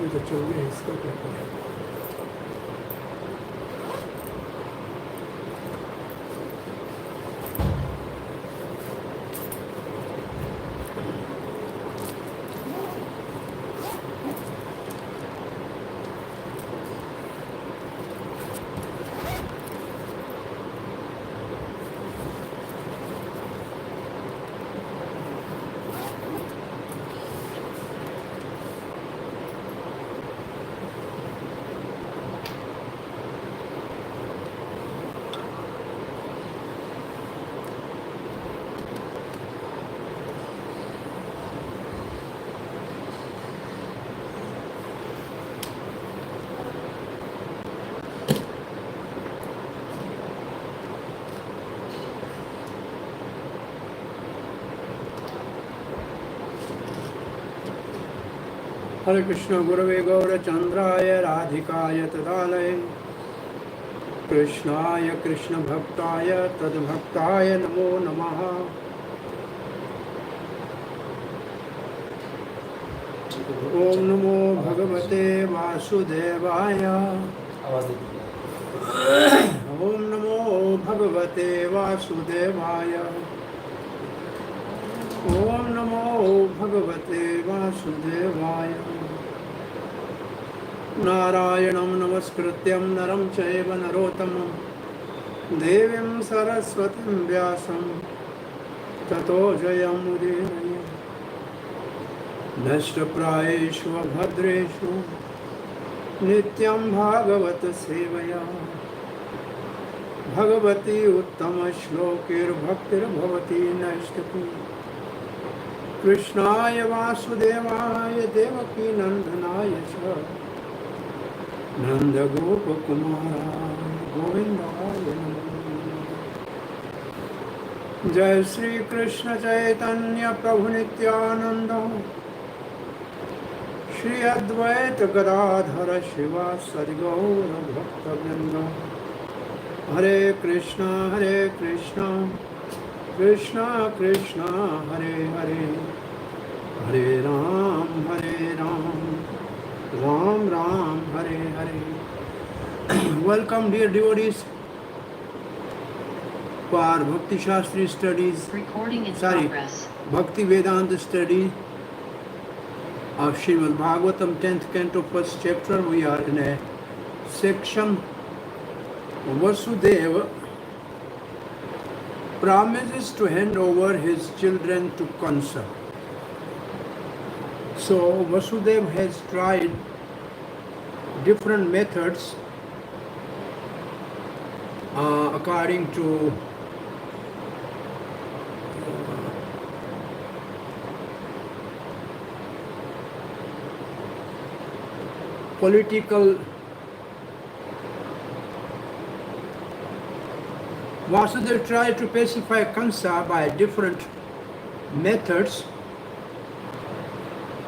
ये तो 24 इसको क्या करें? हरे कृष्ण गुरवे गौरचंद्राय राधिकाय तदालय कृष्णाय कृष्ण भक्ताय तद्भक्ताय नमो नमः। ओम नमो भगवते वासुदेवाय। ओम नमो भगवते वासुदेवाय। ओम नमो भगवते वासुदेवाय। नारायणं नमस्कृत्यं नरं चैव नरोत्तमं देवीं सरस्वतीं व्यासं ततो जयमुदीरये। नष्टप्रायेषु भद्रेषु नित्यं भागवत सेवया भगवती उत्तमश्लोकैर्भक्तिर्भवती नैष्ठिकी। कृष्णाय वासुदेवाय देवकी नंदनाय च नंदगोपकुमाराय गोविंदाय नमः। जय श्री कृष्ण चैतन्य प्रभु नित्यानंद श्री अद्वैत गदाधर शिवासादि गौर भक्तवृंद। हरे कृष्णा कृष्णा कृष्णा हरे हरे, हरे Ram Ram Ram Hare Hare. Welcome dear devotees for Bhakti Shastri studies. Recording in Sorry, progress. Bhakti Vedanta study of Srimad Bhagvatam 10th canto 1st chapter. We are in a section Vasudeva promises to hand over his children to Kansa. So Vasudeva has tried different methods according to political. Vasudeva tried to pacify Kansa by different methods,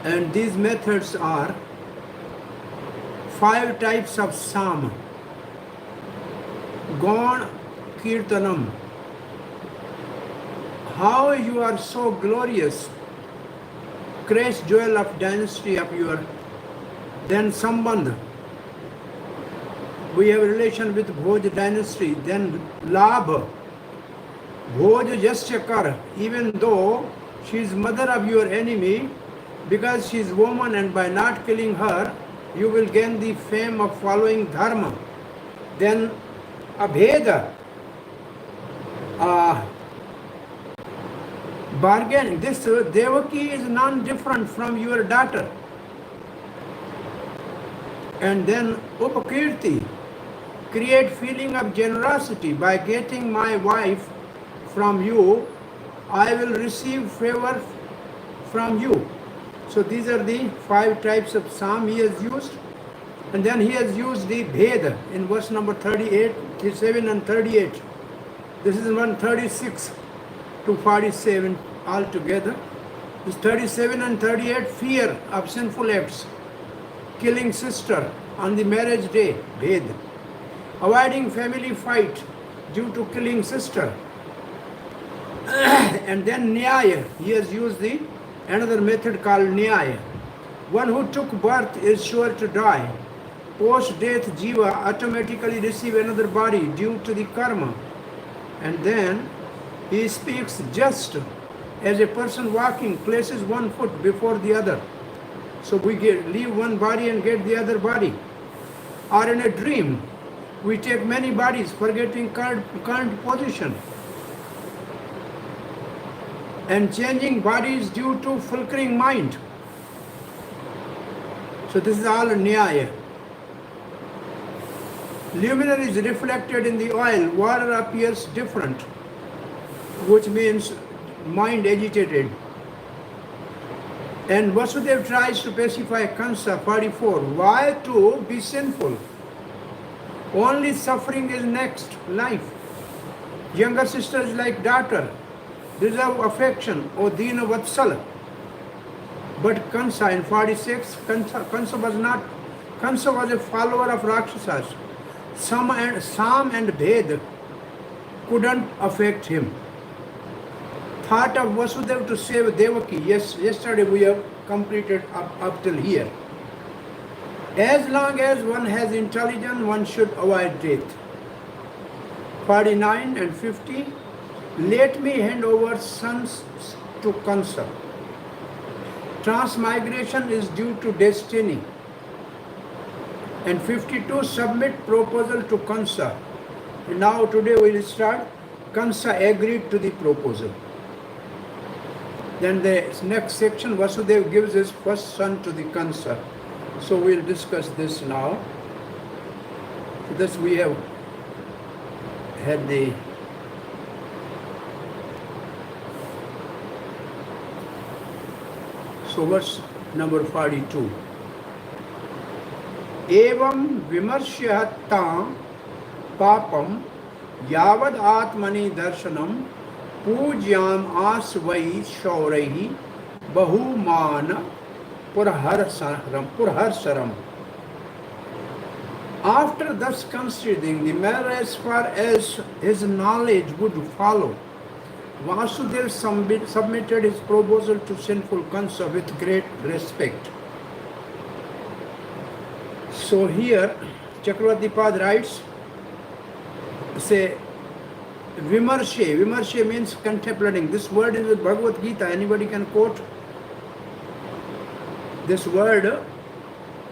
and these methods are 5 types of psalm. Gyaan Kirtanam. How you are so glorious, crest jewel of dynasty of your then Sambandh. We have a relation with Bhoj dynasty, then Labh. Bhoj Jasyakar, even though she is mother of your enemy, because she is woman and by not killing her, you will gain the fame of following Dharma. Then Abheda, bargain. This Devaki is non-different from your daughter. And then Upakirti, create feeling of generosity. By getting my wife from you, I will receive favor from you. So these are the 5 types of psalm he has used. And then he has used the Bhed in verse number 38, 37 and 38. This is 136 to 47 altogether. This 37 and 38, fear of sinful acts. Killing sister on the marriage day, Bhed. Avoiding family fight due to killing sister. And then Nyaya, he has used another method called Nyaya. One who took birth is sure to die. Post-death jiva automatically receive another body due to the karma. And then he speaks just as a person walking places one foot before the other. So we leave one body and get the other body. Or in a dream, we take many bodies, forgetting current position. And changing bodies due to flickering mind. So this is all Nyaya. Luminary is reflected in the oil, water appears different, which means mind agitated. And Vasudev tries to pacify Kansa, 44. Why to be sinful? Only suffering is next life. Younger sisters like daughter deserve affection, O Dina Vatsala. But Kansa in 46, Kansa was a follower of Rakshasas. Sam and Bhed couldn't affect him. Thought of Vasudev to save Devaki. Yes, yesterday we have completed up till here. As long as one has intelligence, one should avoid death. 49 and 50. Let me hand over sons to Kansa. Transmigration is due to destiny. And 52, submit proposal to Kansa. And now today we will start. Kansa agreed to the proposal. Then the next section, Vasudev gives his first son to the Kansa. So we will discuss this now. Thus we have had the verse number 42. Evam vimarshya tam papam yavad atmani darshanam pujyam asvai shauraihi bahumana purharsaram. After thus considering the matter as far as his knowledge would follow, Vasudev submitted his proposal to sinful Kansa with great respect. So here, Chakravarti Pad writes, say, Vimarshe. Vimarshe means contemplating. This word is in Bhagavad Gita. Anybody can quote? This word,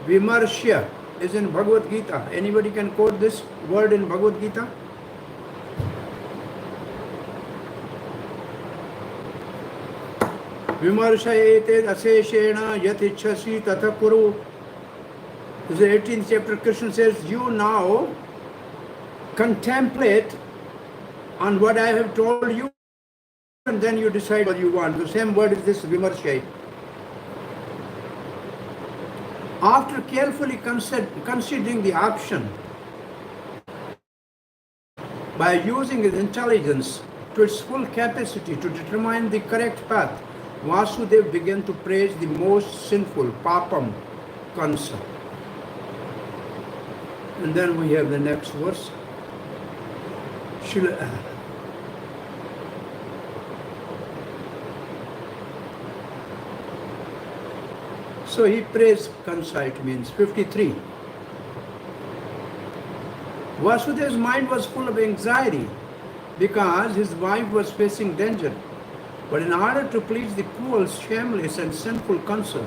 Vimarsha, is in Bhagavad Gita. Anybody can quote this word in Bhagavad Gita? Vimarshayete aseshena yat ichhasi tatha kuru. The 18th chapter, Krishna says, you now contemplate on what I have told you, and then you decide what you want. The same word is this Vimarshay. After carefully considering the option, by using his intelligence to its full capacity to determine the correct path, Vasudev began to praise the most sinful, Papam, Kansa. And then we have the next verse. So he praised Kansa, it means 53. Vasudev's mind was full of anxiety because his wife was facing danger. But in order to please the cruel, shameless and sinful Kansa,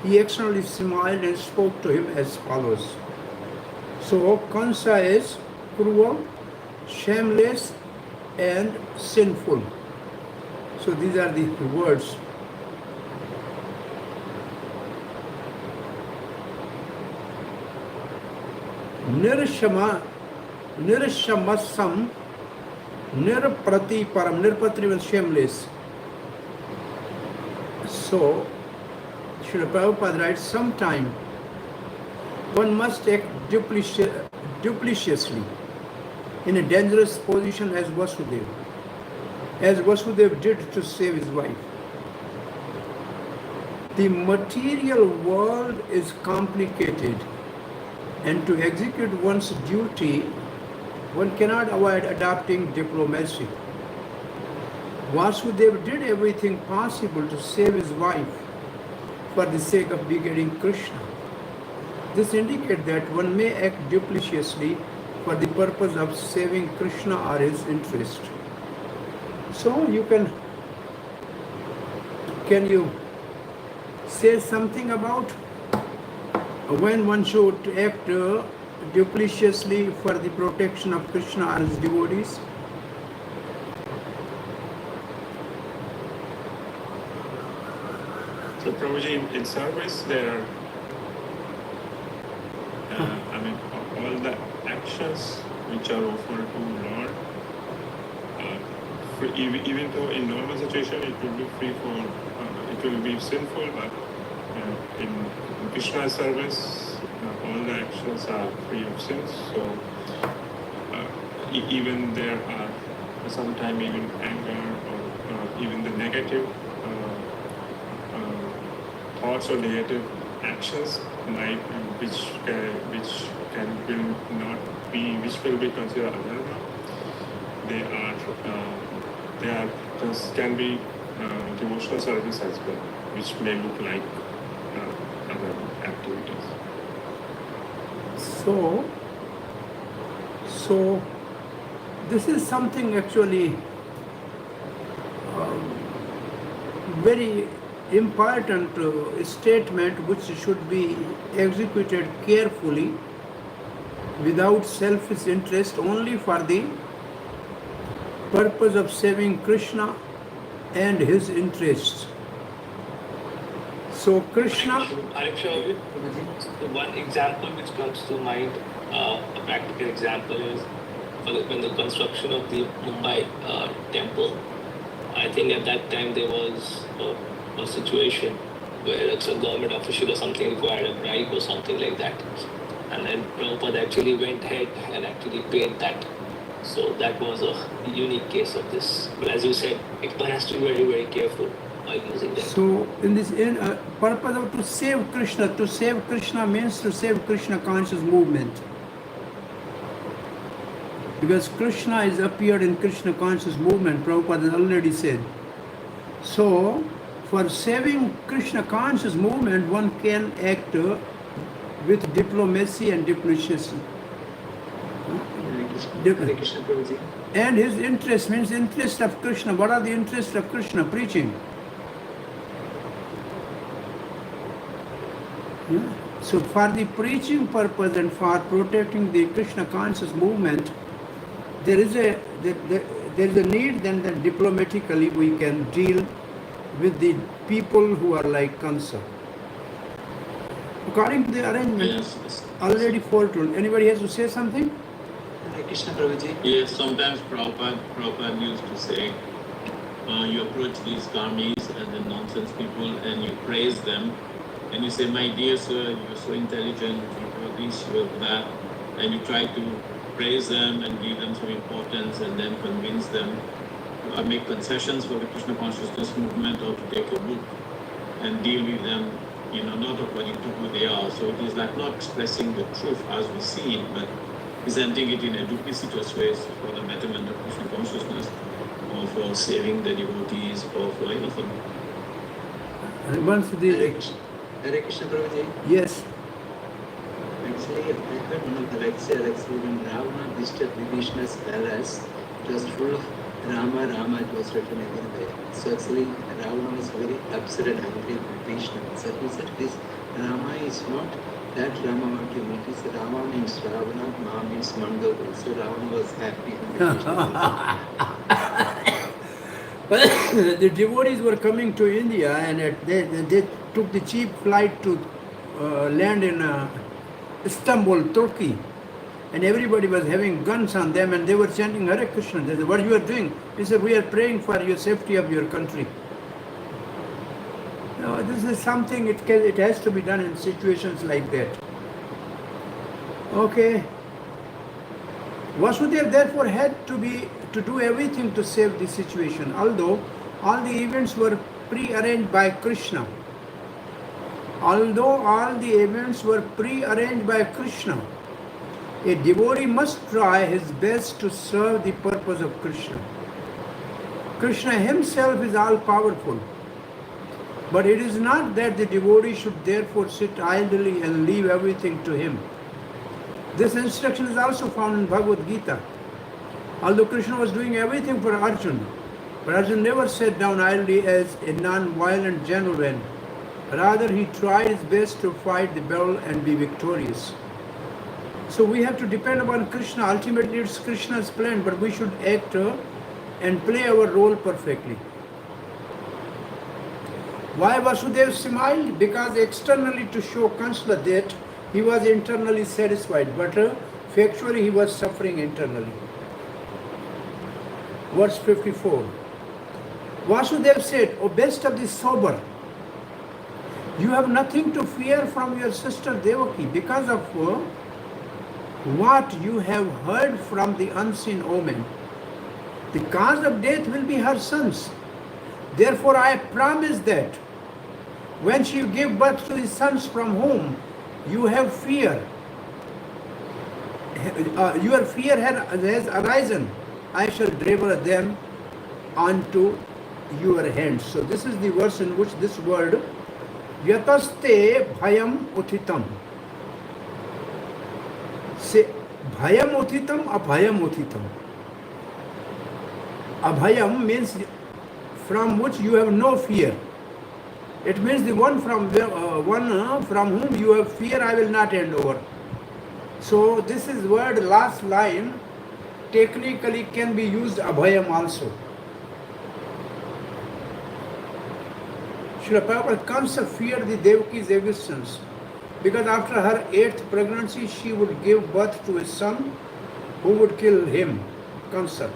he externally smiled and spoke to him as follows. So Kansa is cruel, shameless and sinful. So these are the words. Nirshamasam nirpratiparam. Nirpati means shameless. So, Srila Prabhupada writes, sometime one must act dupliciously in a dangerous position as Vasudev did to save his wife. The material world is complicated, and to execute one's duty, one cannot avoid adopting diplomacy. Vasudev did everything possible to save his wife for the sake of begetting Krishna. This indicates that one may act duplicitously for the purpose of saving Krishna or his interest. So you can you say something about when one should act duplicitously for the protection of Krishna or his devotees? So Prabhuji, in service there are, all the actions which are offered to Lord, even though in normal situation it will be free for, it will be sinful, but in Krishna service, all the actions are free of sins. So even there are sometimes even anger or even the negative thoughts or negative actions, like which will be considered adhyan. Can be devotional service as well, which may look like other activities. So this is something actually very important statement which should be executed carefully without selfish interest, only for the purpose of saving Krishna and his interests. So Krishna... One example which comes to mind, a practical example is when the construction of the Mumbai temple. I think at that time there was a situation where some government official or something required a bribe or something like that. And then Prabhupada actually went ahead and actually paid that. So that was a unique case of this. But as you said, one has to be very, very careful while using that. So in this purpose of to save Krishna means to save Krishna conscious movement. Because Krishna is appeared in Krishna conscious movement, Prabhupada has already said. So for saving Krishna conscious movement, one can act with diplomacy and diplomacy. And his interest means interest of Krishna. What are the interests of Krishna? Preaching. So for the preaching purpose and for protecting the Krishna conscious movement, there is a need then that diplomatically we can deal with the people who are like Kansa. According to the arrangement already foretold. Anybody has to say something? Krishna Prabhuji. Yes, sometimes Prabhupada used to say, you approach these karmis and the nonsense people and you praise them and you say, my dear sir, you're so intelligent, you know this, you have that, and you try to praise them and give them some importance and then convince them to make concessions for the Krishna consciousness movement or to take a book and deal with them, not according to who they are. So it is like not expressing the truth as we see it, but presenting it in a duplicitous way for the betterment of Krishna consciousness, or for saving the devotees, or for anything. Hare Krishna Prabhuji. Yes. Actually, I heard one of the lectures when Ravana visited Vibhishana's palace. It was full of Rama, it was written everywhere. So actually, Ravana was very upset and angry with Vibhishana. So he said, this Rama is not that Rama what you mean. He said, Rama means Ravana, Ma means Mangal. So Ravana was happy. The devotees were coming to India and they took the cheap flight to land in Istanbul, Turkey. And everybody was having guns on them and they were chanting Hare Krishna. They said, what you are doing? He said, we are praying for your safety of your country. No, this is something, it has to be done in situations like that. Okay. Vasudeva therefore had to do everything to save the situation, although all the events were pre-arranged by Krishna. A devotee must try his best to serve the purpose of Krishna. Krishna himself is all-powerful. But it is not that the devotee should therefore sit idly and leave everything to him. This instruction is also found in Bhagavad Gita. Although Krishna was doing everything for Arjuna, but Arjuna never sat down idly as a non-violent gentleman. Rather, he tried his best to fight the battle and be victorious. So we have to depend upon Krishna. Ultimately, it's Krishna's plan, but we should act and play our role perfectly. Why Vasudeva smiled? Because externally to show Kansa that he was internally satisfied, but factually he was suffering internally. Verse 54. Vasudeva said, O best of the sober, you have nothing to fear from your sister Devaki because of what you have heard from the unseen omen. The cause of death will be her sons. Therefore I promise that when she give birth to the sons from whom you have fear, your fear has arisen, I shall deliver them unto your hands. So this is the verse in which this word Yataste bhayam uthitam. Say bhayam uthitam, abhayam uthitam. Abhayam means from which you have no fear. It means the one from whom you have fear I will not hand over. So this is word last line technically can be used abhayam also. Srila Prabhupada Kansa feared the Devaki's existence because after her 8th pregnancy she would give birth to a son who would kill him, Kansa.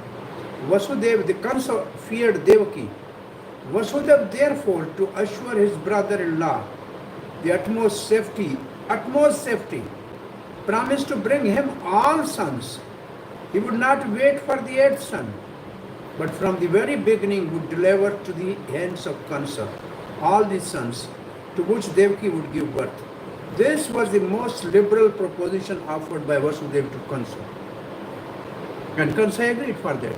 Vasudeva, the Kansa feared Devaki. Vasudeva therefore, to assure his brother-in-law the utmost safety, promised to bring him all sons. He would not wait for the 8th son, but from the very beginning would deliver to the hands of Kansa all the sons to which Devaki would give birth. This was the most liberal proposition offered by Vasudeva to Kansa. And Kansa agreed for that.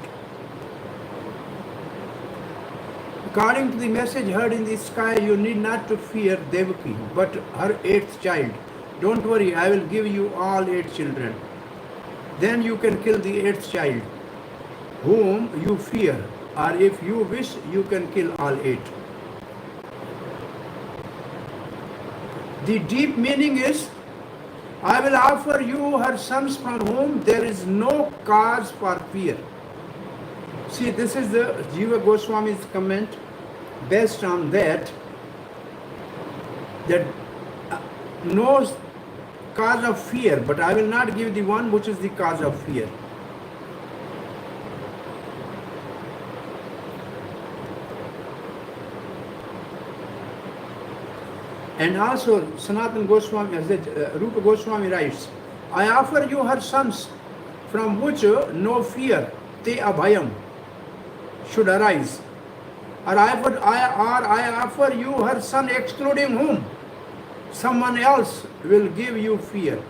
According to the message heard in the sky, you need not to fear Devaki, but her 8th child. Don't worry, I will give you all 8 children. Then you can kill the 8th child, whom you fear, or if you wish, you can kill all 8. The deep meaning is, I will offer you her sons from whom there is no cause for fear. See, this is the Jiva Goswami's comment based on that no cause of fear, but I will not give the one which is the cause of fear. And also Sanatana Goswami, Rupa Goswami writes, I offer you her sons from which no fear, te abhayam, should arise. Or I offer you her son excluding whom someone else will give you fear.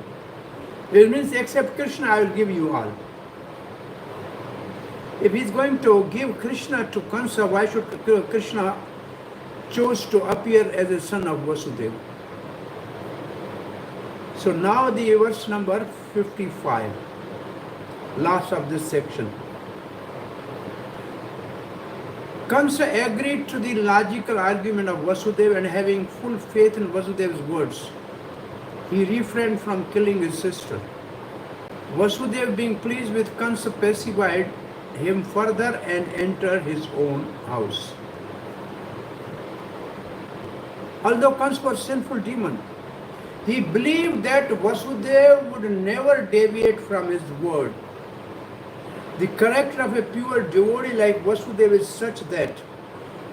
It means except Krishna I will give you all. If he is going to give Krishna to Kansa, why should Krishna chose to appear as a son of Vasudeva? So now the verse number 55, last of this section. Kansa agreed to the logical argument of Vasudeva, and having full faith in Vasudeva's words, he refrained from killing his sister. Vasudeva, being pleased with Kansa, pacified him further and entered his own house. Although Kansa was a sinful demon, he believed that Vasudeva would never deviate from his word. The character of a pure devotee like Vasudeva is such that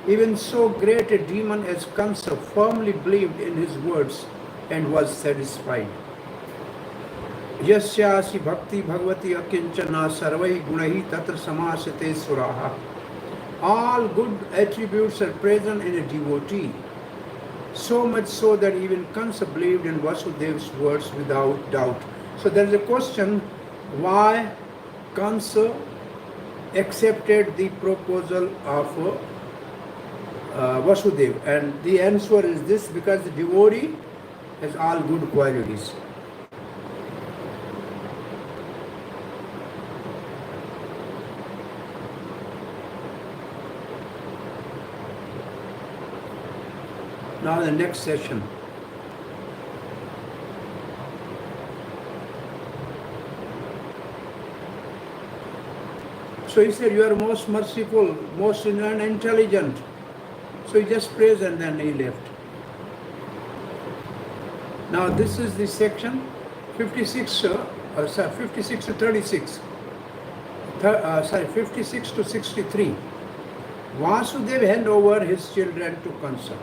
even so great a demon as Kansa firmly believed in his words and was satisfied. Yasyasi bhakti bhagavati akinchana sarvai gunahi tatra samasate suraha. All good attributes are present in a devotee, so much so that even Kansa believed in Vasudeva's words without doubt. So there is a question, why Kansa accepted the proposal of Vasudev. And the answer is this, because the devotee has all good qualities. Now the next session. So he said, you are most merciful, most intelligent. So he just praised and then he left. Now this is the section 56, 56 to 36. 56 to 63. Vasudev handed over his children to Kansa.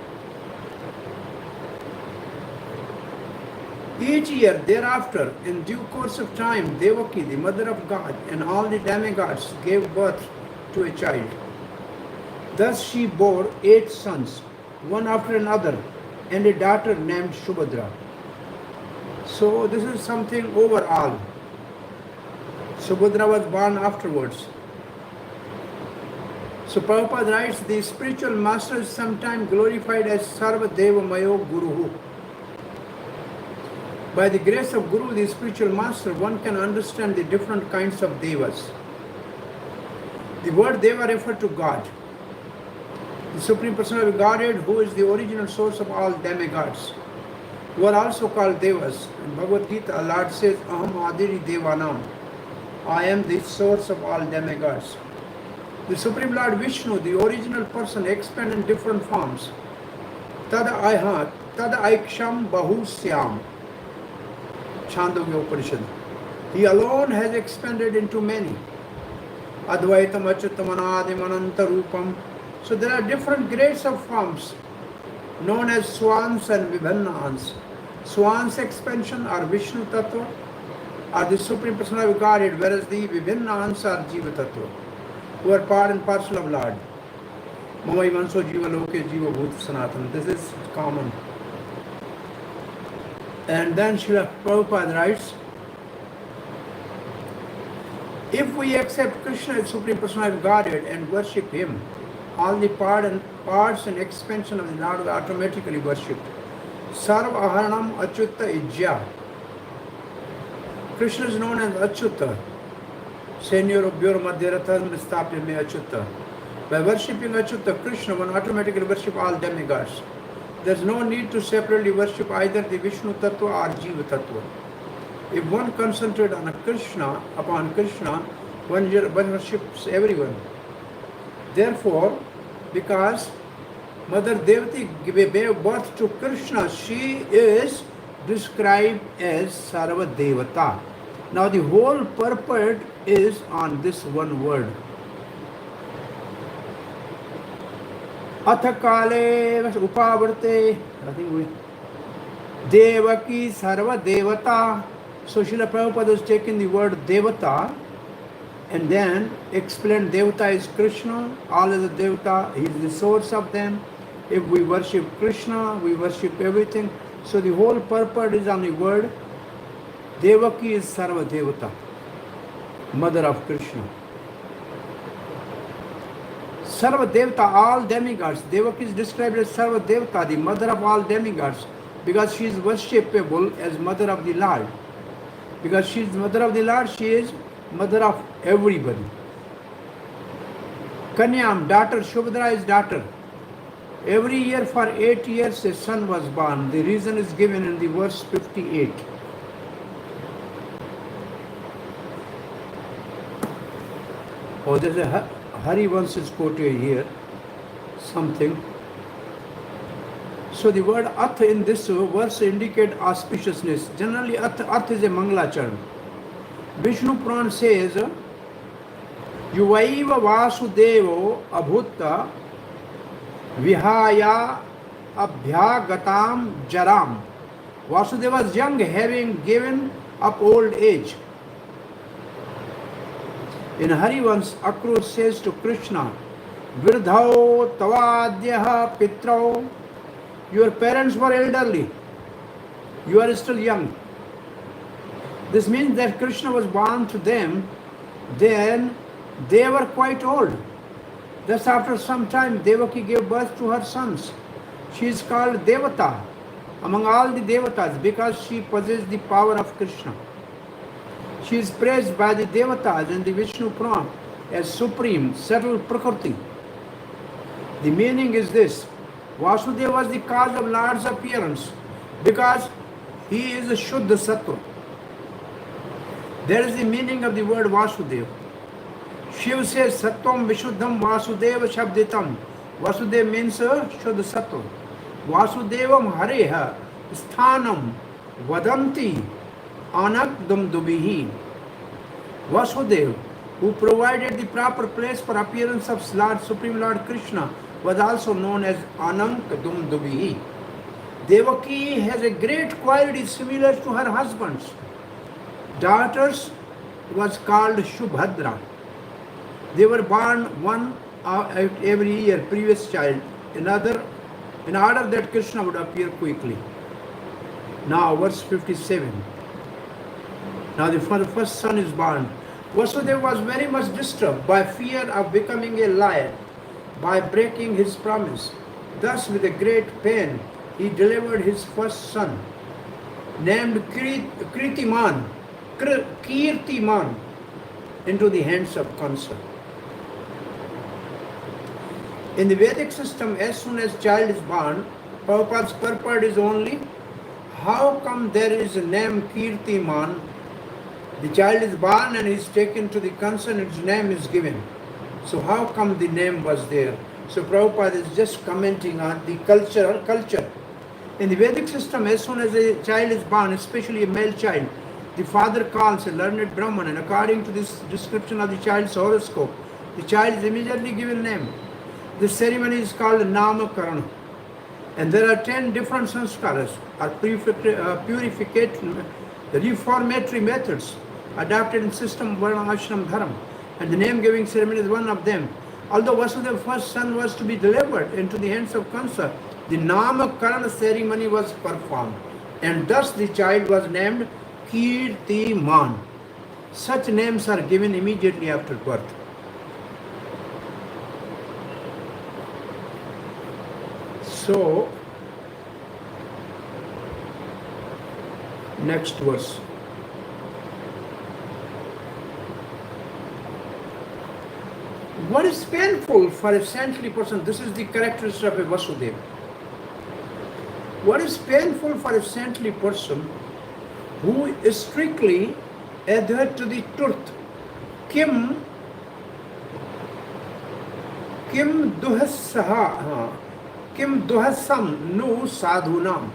Each year thereafter, in due course of time, Devaki, the mother of God, and all the demigods gave birth to a child. Thus she bore 8 sons, one after another, and a daughter named Subhadra. So this is something overall. Subhadra was born afterwards. So Prabhupada writes, the spiritual master is sometimes glorified as Sarvabhauma Guru. By the grace of Guru, the spiritual master, one can understand the different kinds of devas. The word deva refers to God, the Supreme Personality of Godhead, who is the original source of all demigods, who are also called devas. In Bhagavad Gita, Lord says, Aham Adiri Devanam, I am the source of all demigods. The Supreme Lord Vishnu, the original person, expanded in different forms. Tada Aiksham Bahusyam. Chandogya Upanishad. He alone has expanded into many. Advaitam Achyutam Anadim Ananta Rupam. So there are different grades of forms known as swans and vibhannans. Swans expansion are Vishnu Tattva, are the Supreme Personality of Godhead, whereas the vibhannans are Jiva Tattva, who are part and parcel of Lord. Mamai Manso Jiva Loke Jiva Bhut Sanatan. This is common. And then Srila Prabhupada writes, if we accept Krishna as Supreme Personality of Godhead and worship Him, all the parts and expansion of the Lord are automatically worshipped. Sarvabhauma Achyutta Ijya. Krishna is known as Achyutta. Senyor Byor Madhyaratham Stapya Me Achyutta. By worshipping Achyutta Krishna, one automatically worship all demigods. There is no need to separately worship either the Vishnu Tattva or Jiva Tattva. If one concentrates on upon Krishna, one worships everyone. Therefore, because Mother Devati gave birth to Krishna, she is described as Sarva Devata. Now the whole purport is on this one word. Athakale upavrte, I think we Devaki Sarva Devata. So Srila Prabhupada has taken the word Devata and then explained Devata is Krishna, all other Devata, he is the source of them. If we worship Krishna, we worship everything. So the whole purport is on the word Devaki is Sarva Devata, mother of Krishna. Sarva Devata, all demigods. Devaki is described as Sarva Devata, the mother of all demigods, because she is worshipable as mother of the Lord. Because she is mother of the Lord, she is mother of everybody. Kanyam, daughter, Subhadra is daughter. Every year for 8 years a son was born. The reason is given in the verse 58. Oh, there's a Harivansh is quoted here, something. So the word Ath in this verse indicate auspiciousness. Generally, Ath is a Mangalacharan. Vishnu Puran says, Yuvaiva Vasudevo adhbhutta VIHE abhyagatam jaram. Vasudeva was young, having given up old age. In Harivansh, Akrura says to Krishna, Virdhau tavadyaha pitrau. Your parents were elderly. You are still young. This means that Krishna was born to them, then they were quite old. Thus after some time Devaki gave birth to her sons. She is called Devata among all the Devatas because she possessed the power of Krishna. She is praised by the Devatas and the Vishnu Puran as supreme, subtle Prakriti. The meaning is this: Vasudeva was the cause of Lord's appearance because he is a Shuddha Sattva. That is the meaning of the word Vasudeva. Shiva says Sattvam Vishuddham Vasudeva Shabditam. Vasudeva means Shuddha Sattva. Vasudevam Hareha Sthanam Vadanti Anakdam Dubihi. Vasudeva, who provided the proper place for appearance of Lord, Supreme Lord Krishna, was also known as Anakdam Dubihi. Devaki has a great quality similar to her husband's. Daughters was called Shubhadra. They were born one every year, previous child, another, in order that Krishna would appear quickly. Now, verse 57. Now, the first son is born. Vasudeva was very much disturbed by fear of becoming a liar, by breaking his promise. Thus, with a great pain, he delivered his first son, named Kirtiman, into the hands of Kansa. In the Vedic system, as soon as child is born, Prabhupada's purport is only, how come there is a name Kirtiman? The child is born and is taken to the Kansa and its name is given. So how come the name was there? So Prabhupada is just commenting on the culture. In the Vedic system, as soon as a child is born, especially a male child, the father calls a learned Brahman, and according to this description of the child's horoscope, the child is immediately given name. This ceremony is called Namakarana. And there are 10 different sanskaras, or purification, reformatory methods adopted in system Varna Ashram Dharma. And the name giving ceremony is one of them. Although Vasudeva's first son was to be delivered into the hands of Kansa, the Namakarana ceremony was performed. And thus the child was named Kirtiman. Such names are given immediately after birth. So, next verse. What is painful for a saintly person? This is the characteristic of a Vasudeva. What is painful for a saintly person who is strictly adhered to the truth? Kim duhasam nu sadhunam.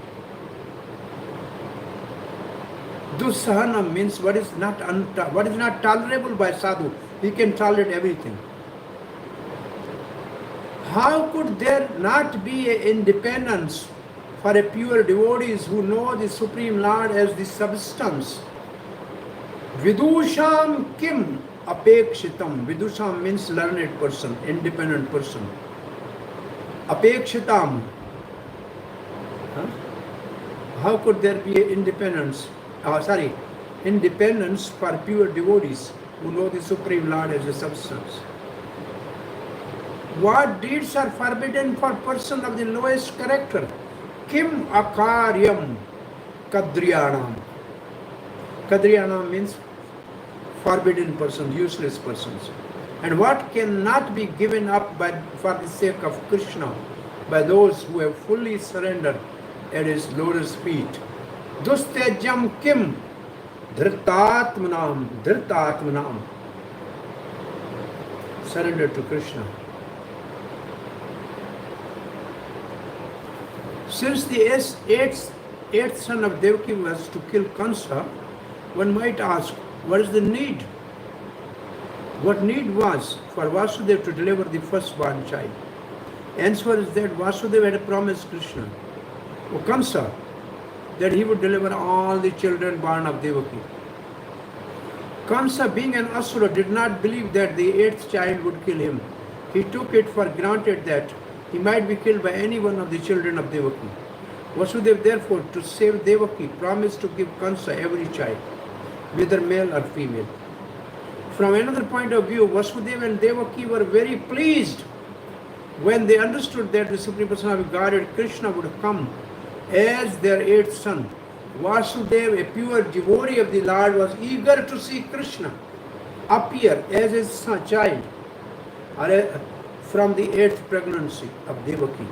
Dusahanam means what is not tolerable by sadhu. He can tolerate everything. How could there not be an independence for a pure devotees who know the Supreme Lord as the substance? Vidusham kim apekshitam. Vidusham means learned person, independent person. Apekshitam. How could there be independence? Independence for pure devotees who know the Supreme Lord as a substance. What deeds are forbidden for person of the lowest character? Kim akaryam kadriyanam. Kadriyanam means forbidden persons, useless persons. And what cannot be given up for the sake of Krishna by those who have fully surrendered at his lotus feet. Dustejam kim dhritatmanam. Surrender to Krishna. Since the eighth son of Devaki was to kill Kansa, one might ask, what is the need? What need was for Vasudeva to deliver the firstborn child? Answer is that Vasudeva had promised Krishna, or Kansa, that he would deliver all the children born of Devaki. Kansa, being an asura, did not believe that the eighth child would kill him. He took it for granted that he might be killed by any one of the children of Devaki. Vasudeva, therefore, to save Devaki, promised to give Kansa every child, whether male or female. From another point of view, Vasudeva and Devaki were very pleased When they understood that the Supreme Personality of Godhead Krishna would come as their eighth son, Vasudeva, a pure devotee of the Lord, was eager to see Krishna appear as his child from the eighth pregnancy of Devaki.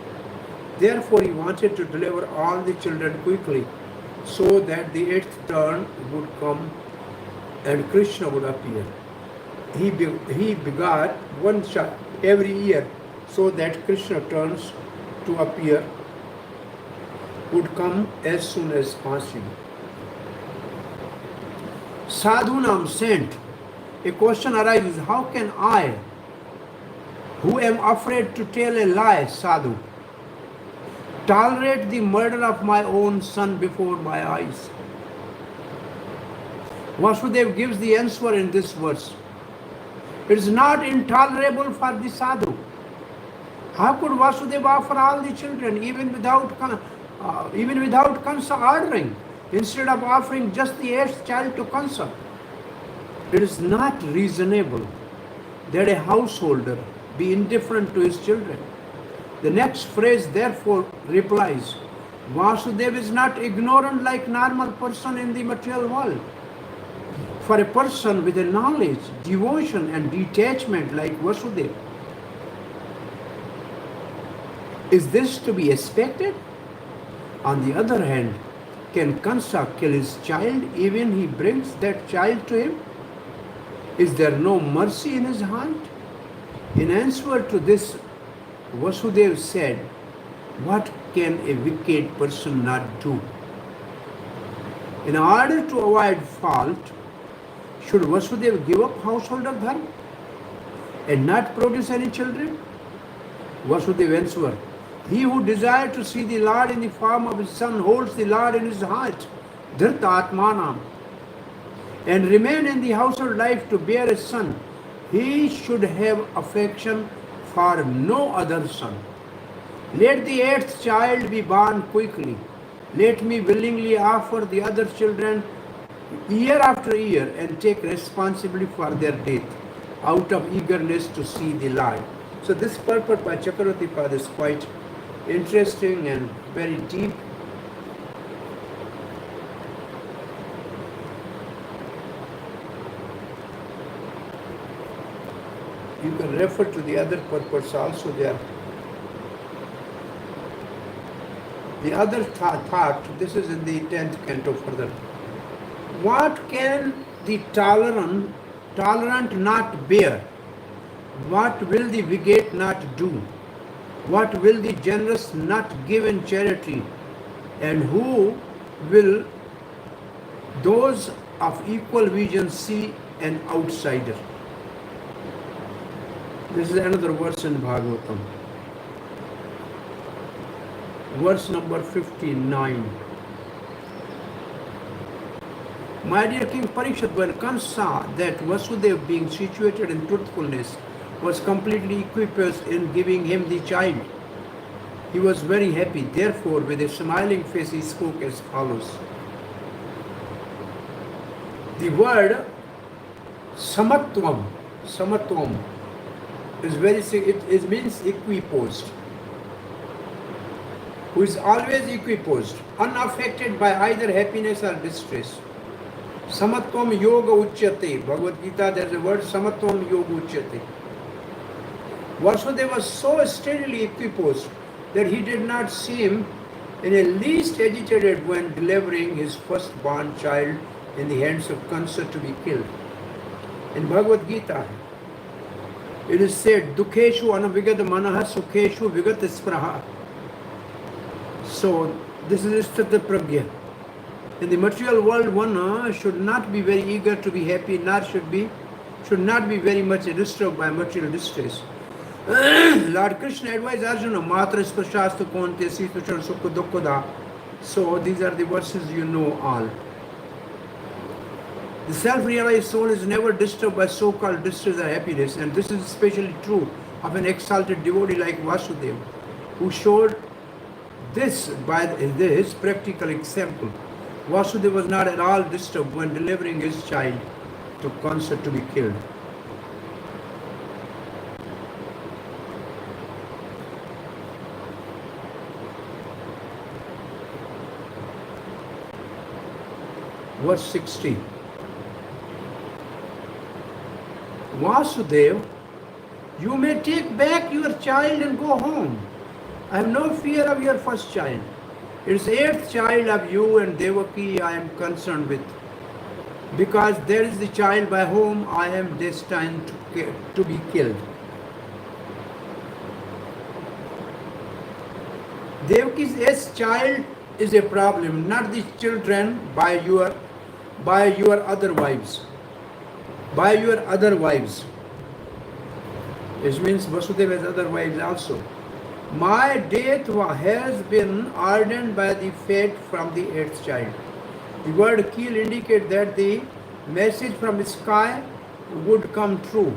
Therefore, he wanted to deliver all the children quickly so that the eighth turn would come and Krishna would appear. He begot one child every year so that Krishna turns to appear would come as soon as possible. Sadhunam saint, a question arises, how can I, who am afraid to tell a lie, sadhu, tolerate the murder of my own son before my eyes? Vasudeva gives the answer in this verse. It is not intolerable for the sadhu. How could Vasudeva offer all the children even without Kansa ordering, instead of offering just the eighth child to Kansa? It is not reasonable that a householder be indifferent to his children. The next phrase therefore replies, Vasudeva is not ignorant like normal person in the material world. For a person with a knowledge, devotion and detachment like Vasudeva, is this to be expected? On the other hand, can Kansa kill his child even he brings that child to him? Is there no mercy in his heart? In answer to this, Vasudeva said, what can a wicked person not do? In order to avoid fault, should Vasudeva give up householder dharma and not produce any children? Vasudeva answered, he who desires to see the Lord in the form of his son holds the Lord in his heart, dhrita atmanam, and remain in the household life to bear a son. He should have affection for no other son. Let the eighth child be born quickly. Let me willingly offer the other children year after year and take responsibility for their death out of eagerness to see the Lord. So this purport by Chakravarti Pada is quite interesting and very deep. You can refer to the other purports also there. The other thought, this is in the 10th canto further. What can the tolerant not bear? What will the wicked not do? What will the generous not give in charity? And who will those of equal vision see an outsider? This is another verse in Bhagavatam. Verse number 59. My dear King Parikshit, when Kansa saw that Vasudeva, being situated in truthfulness, was completely equipped in giving him the child, he was very happy. Therefore, with a smiling face, he spoke as follows. The word samatvam is it means equiposed, who is always equiposed, unaffected by either happiness or distress. Samatvam yoga uchyate. Bhagavad Gita, there is a word samatvam yoga uchyate. Vasudeva was so steadily equiposed that he did not seem in the least agitated when delivering his firstborn child in the hands of Kansa to be killed. In Bhagavad Gita, it is said, Dukheshu anavigad manaha sukheshu vigat spraha. So, this is Isthata Pragya. In the material world, one should not be very eager to be happy, nor should not be very much disturbed by material distress. Lord Krishna advised Arjuna, Matra Spashastu Konte Situchar Sukha Dukkhada. So these are the verses you know all. The self-realized soul is never disturbed by so-called distress or happiness, and this is especially true of an exalted devotee like Vasudeva, who showed this by his practical example. Vasudeva was not at all disturbed when delivering his child to Kansa to be killed. verse 60. Vasudev, you may take back your child and go home. I have no fear of your first child. It's eighth child of you and Devaki I am concerned with, because there is the child by whom I am destined to be killed. Devaki's eighth child is a problem, not the children by your other wives. By your other wives. It means Vasudeva has other wives also. My death has been ordained by the fate from the eighth child. The word kill indicates that the message from the sky would come true.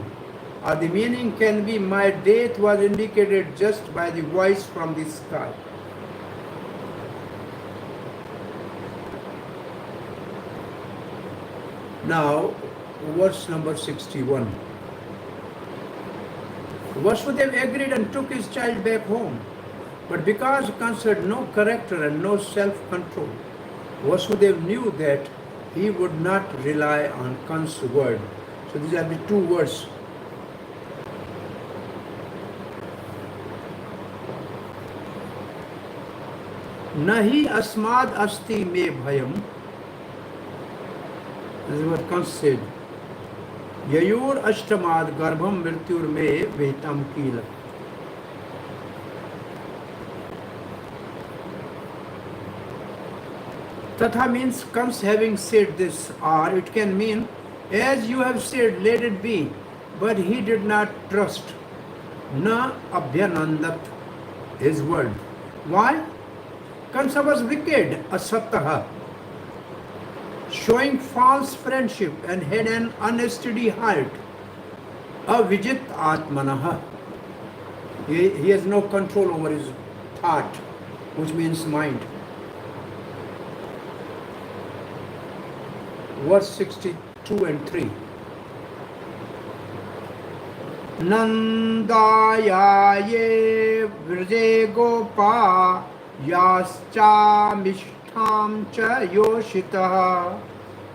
Or the meaning can be my death was indicated just by the voice from the sky. Now, verse number 61. Vasudeva agreed and took his child back home. But because Kansa had no character and no self-control, Vasudeva knew that he would not rely on Kansa's word. So these are the two words. Nahi asmad asti me bhayam. This is what Kansa said. Yayur ashtamad garbham mrityur me vetam kila. Tatha means Kansa having said this, or it can mean, as you have said, let it be, but he did not trust. Na abhyanandat, his word. Why? Kansa was wicked, asattaha, showing false friendship and had an unsteady heart. Avijit atmanaha. He has no control over his thought, which means mind. Verse 62 and 3. Nandayaye vrje gopa yascha mishtham cha yoshitaha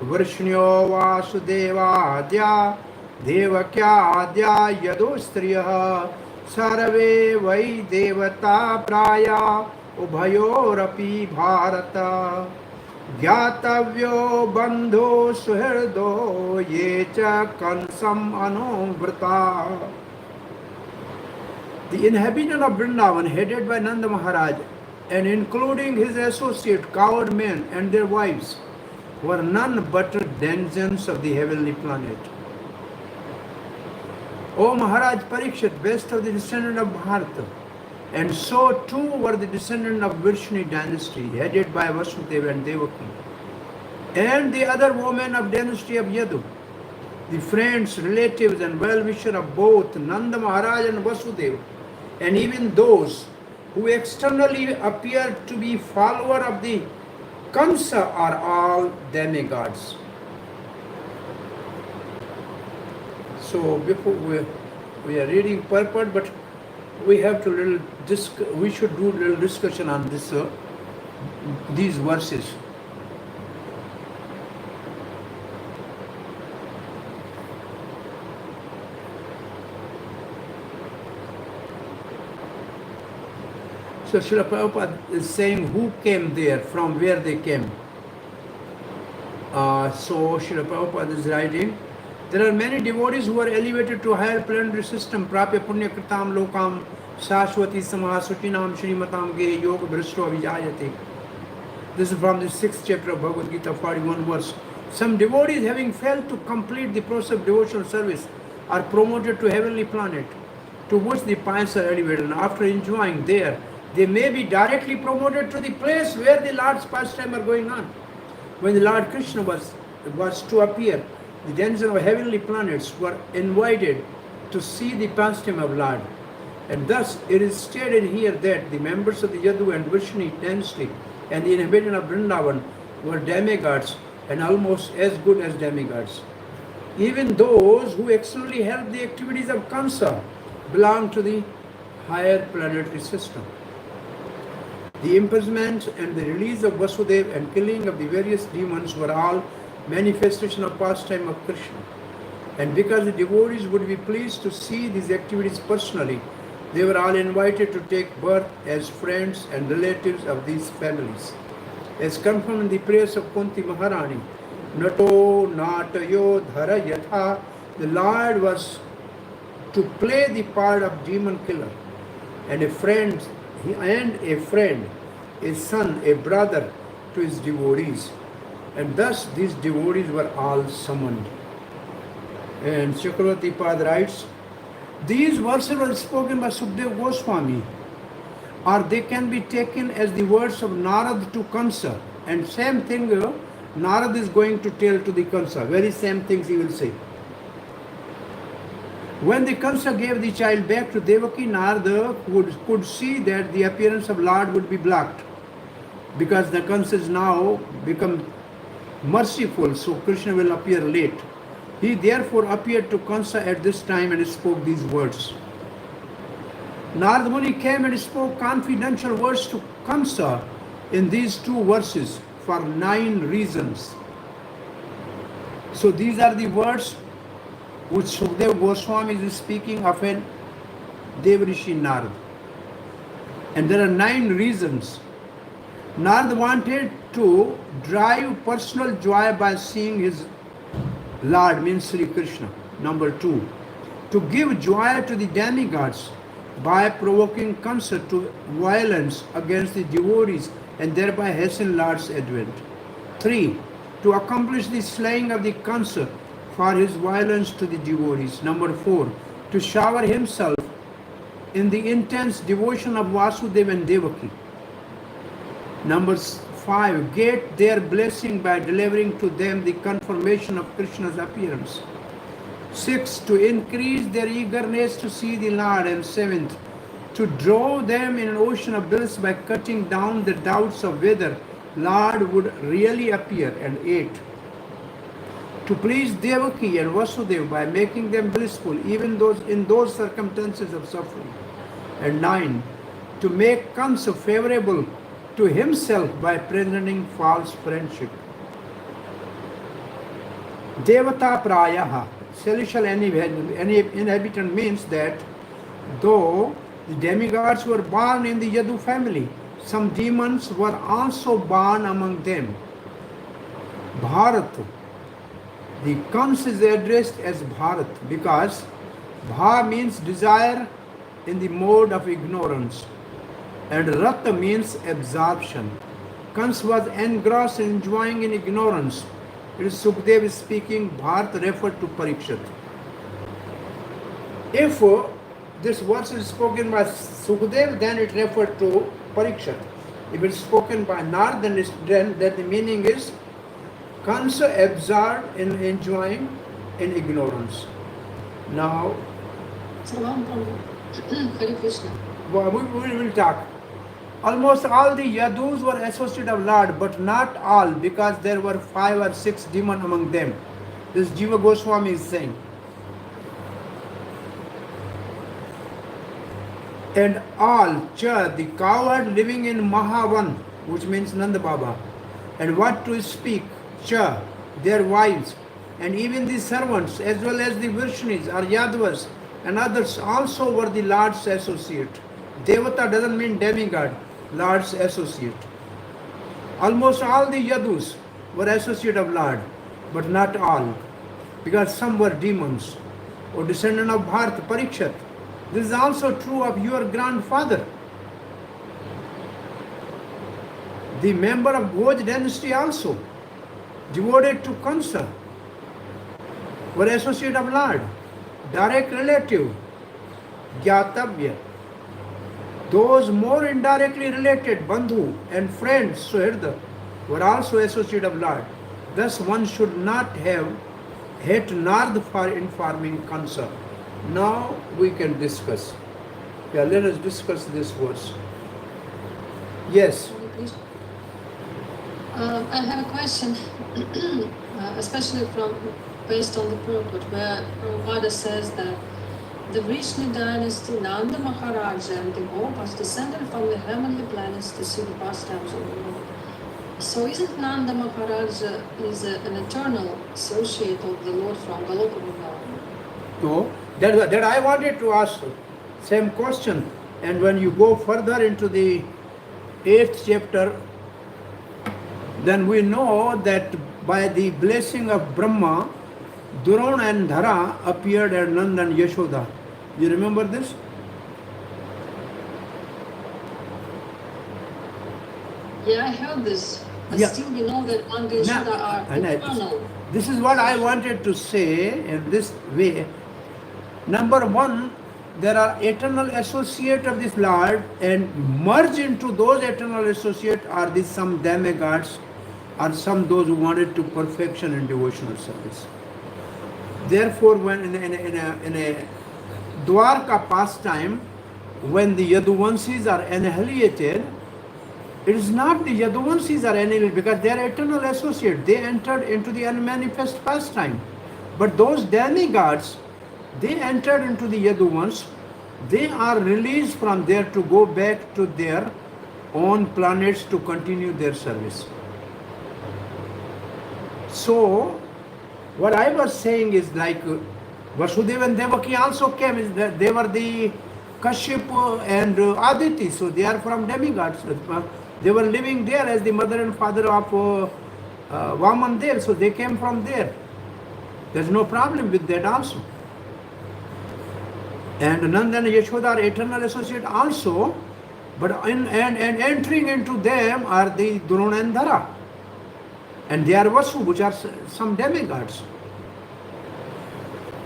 vrishnyo vasudevadya devakyadya yadostriyaha sarve vai devata praya ubhayorapi bharata gyatavyo bandho suhirdo ye cha kansam anuvrta. The inhabitant of Vrindavan, headed by Nanda Maharaj, and including his associate coward men and their wives, were none but denizens of the heavenly planet. O Maharaj Parikshit, best of the descendant of Bharata, and so too were the descendant of Vrishni dynasty, headed by Vasudeva and Devaki, and the other women of dynasty of Yadu, the friends, relatives and well-wishers of both Nanda Maharaj and Vasudeva, and even those who externally appear to be followers of the Kansa are all demigods. So before we are reading purport, but we have to we should do a little discussion on this these verses. So Srila Prabhupada is saying who came there, from where they came. So Srila Prabhupada is writing, there are many devotees who are elevated to higher planetary system, prapya punya kritam lokam sashwati samaha suchinam shrimatam ge yoga brishto avijayate. This is from the 6th chapter of Bhagavad Gita, 41 verse. Some devotees, having failed to complete the process of devotional service, are promoted to heavenly planet, to which the pious are elevated, and after enjoying there, they may be directly promoted to the place where the Lord's pastime are going on. When the Lord Krishna was to appear, the denizens of heavenly planets were invited to see the pastime of Lord. And thus it is stated here that the members of the Yadu and Vrishni dynasty and the inhabitants of Vrindavan were demigods and almost as good as demigods. Even those who externally help the activities of Kansa belong to the higher planetary system. The imprisonment and the release of Vasudeva and killing of the various demons were all manifestation of pastime of Krishna. And because the devotees would be pleased to see these activities personally, they were all invited to take birth as friends and relatives of these families. As confirmed in the prayers of Kunti Maharani, Nato Natayo Dhara Yatha, the Lord was to play the part of demon killer and a friend, a son, a brother to his devotees. And thus these devotees were all summoned. And Chakravarti Pad writes, these verses were spoken by Sukadeva Goswami, or they can be taken as the words of Narad to Kamsa. And same thing Narad is going to tell to the Kamsa, very same things he will say. When the Kamsa gave the child back to Devaki, Narada could see that the appearance of Lord would be blocked, because the Kamsa is now become merciful, so Krishna will appear late. He therefore appeared to Kamsa at this time and spoke these words. Narada Muni came and spoke confidential words to Kamsa in these two verses for 9 reasons. So these are the words which Sukadeva Goswami is speaking of an Devrishi Narada. And there are 9 reasons. Narada wanted to drive personal joy by seeing his Lord, means Sri Krishna. Number 2, to give joy to the demigods by provoking Kamsa to violence against the devotees and thereby hasten Lord's advent. 3, to accomplish the slaying of the Kamsa for his violence to the devotees. Number 4, to shower himself in the intense devotion of Vasudeva and Devaki. Number 5, get their blessing by delivering to them the confirmation of Krishna's appearance. 6, to increase their eagerness to see the Lord. And 7th, to draw them in an ocean of bliss by cutting down the doubts of whether Lord would really appear. And 8, to please Devaki and Vasudeva by making them blissful even in those circumstances of suffering. And 9, to make Kamsa favorable to himself by presenting false friendship. Devata Prayaha, celestial inhabitant, means that though the demigods were born in the Yadu family, some demons were also born among them. Bharat, the Kamsa is addressed as Bharat because Bha means desire in the mode of ignorance, and Rata means absorption. Kamsa was engrossed in enjoying in ignorance. It is Sukadeva speaking, Bharat referred to Parikshit. If this verse is spoken by Sukadeva, then it referred to Parikshit. If it is spoken by Narada, then the meaning is Kamsa absorbed in enjoying in ignorance. Now, Hare Krishna. We will talk. Almost all the Yadus were associated of Lord, but not all, because there were 5 or 6 demons among them. This Jiva Goswami is saying. And all, Cha, the coward living in Mahavan, which means Nanda Baba, and what to speak, Cha, their wives, and even the servants, as well as the Vrishnis or Yadavas, and others also were the Lord's associate. Devata doesn't mean demigod, Lord's associate. Almost all the Yadus were associate of Lord, but not all, because some were demons, or descendant of Bharata, Parikshit. This is also true of your grandfather. The member of Bhoj dynasty also, devoted to Kamsa, were associate of Lord, direct relative, Gyatavya. Those more indirectly related, Bandhu and friends, Suhirda, were also associate of Lord. Thus one should not have hate Narad for informing Kamsa. Now we can discuss. Yeah, let us discuss this verse. Yes. I have a question, especially based on the purport, where Prabhupada says that the Vishnu dynasty, Nanda Maharaja and the Gopas descended from the heavenly planets to see the pastimes of the Lord. So isn't Nanda Maharaja is an eternal associate of the Lord from Goloka Vrindavan? No, that I wanted to ask same question. And when you go further into the 8th chapter, then we know that by the blessing of Brahma, Duran and Dhara appeared at Nanda and Yashoda. You remember this? Yeah, I heard this. But Yeah. still we know that Nanda and Yashoda are eternal. This is what I wanted to say in this way. Number one, there are eternal associates of this Lord, and merge into those eternal associates are these some demigods or some those who wanted to perfection in devotional service. Therefore, when in a Dwarka pastime, when the Yaduvansis are annihilated, it is not the Yaduvansis are annihilated because they are eternal associates. They entered into the unmanifest pastime. But those demigods, they entered into the Yaduvans. They are released from there to go back to their own planets to continue their service. So, what I was saying is like Vasudeva and Devaki also came, is that they were the Kashyap and Aditi, so they are from demigods. They were living there as the mother and father of Vaman there, so they came from there. There's no problem with that also. And Nanda and Yashoda are eternal associate also, but entering into them are the Durana and Dhara. And they are Vasu, which are some demigods.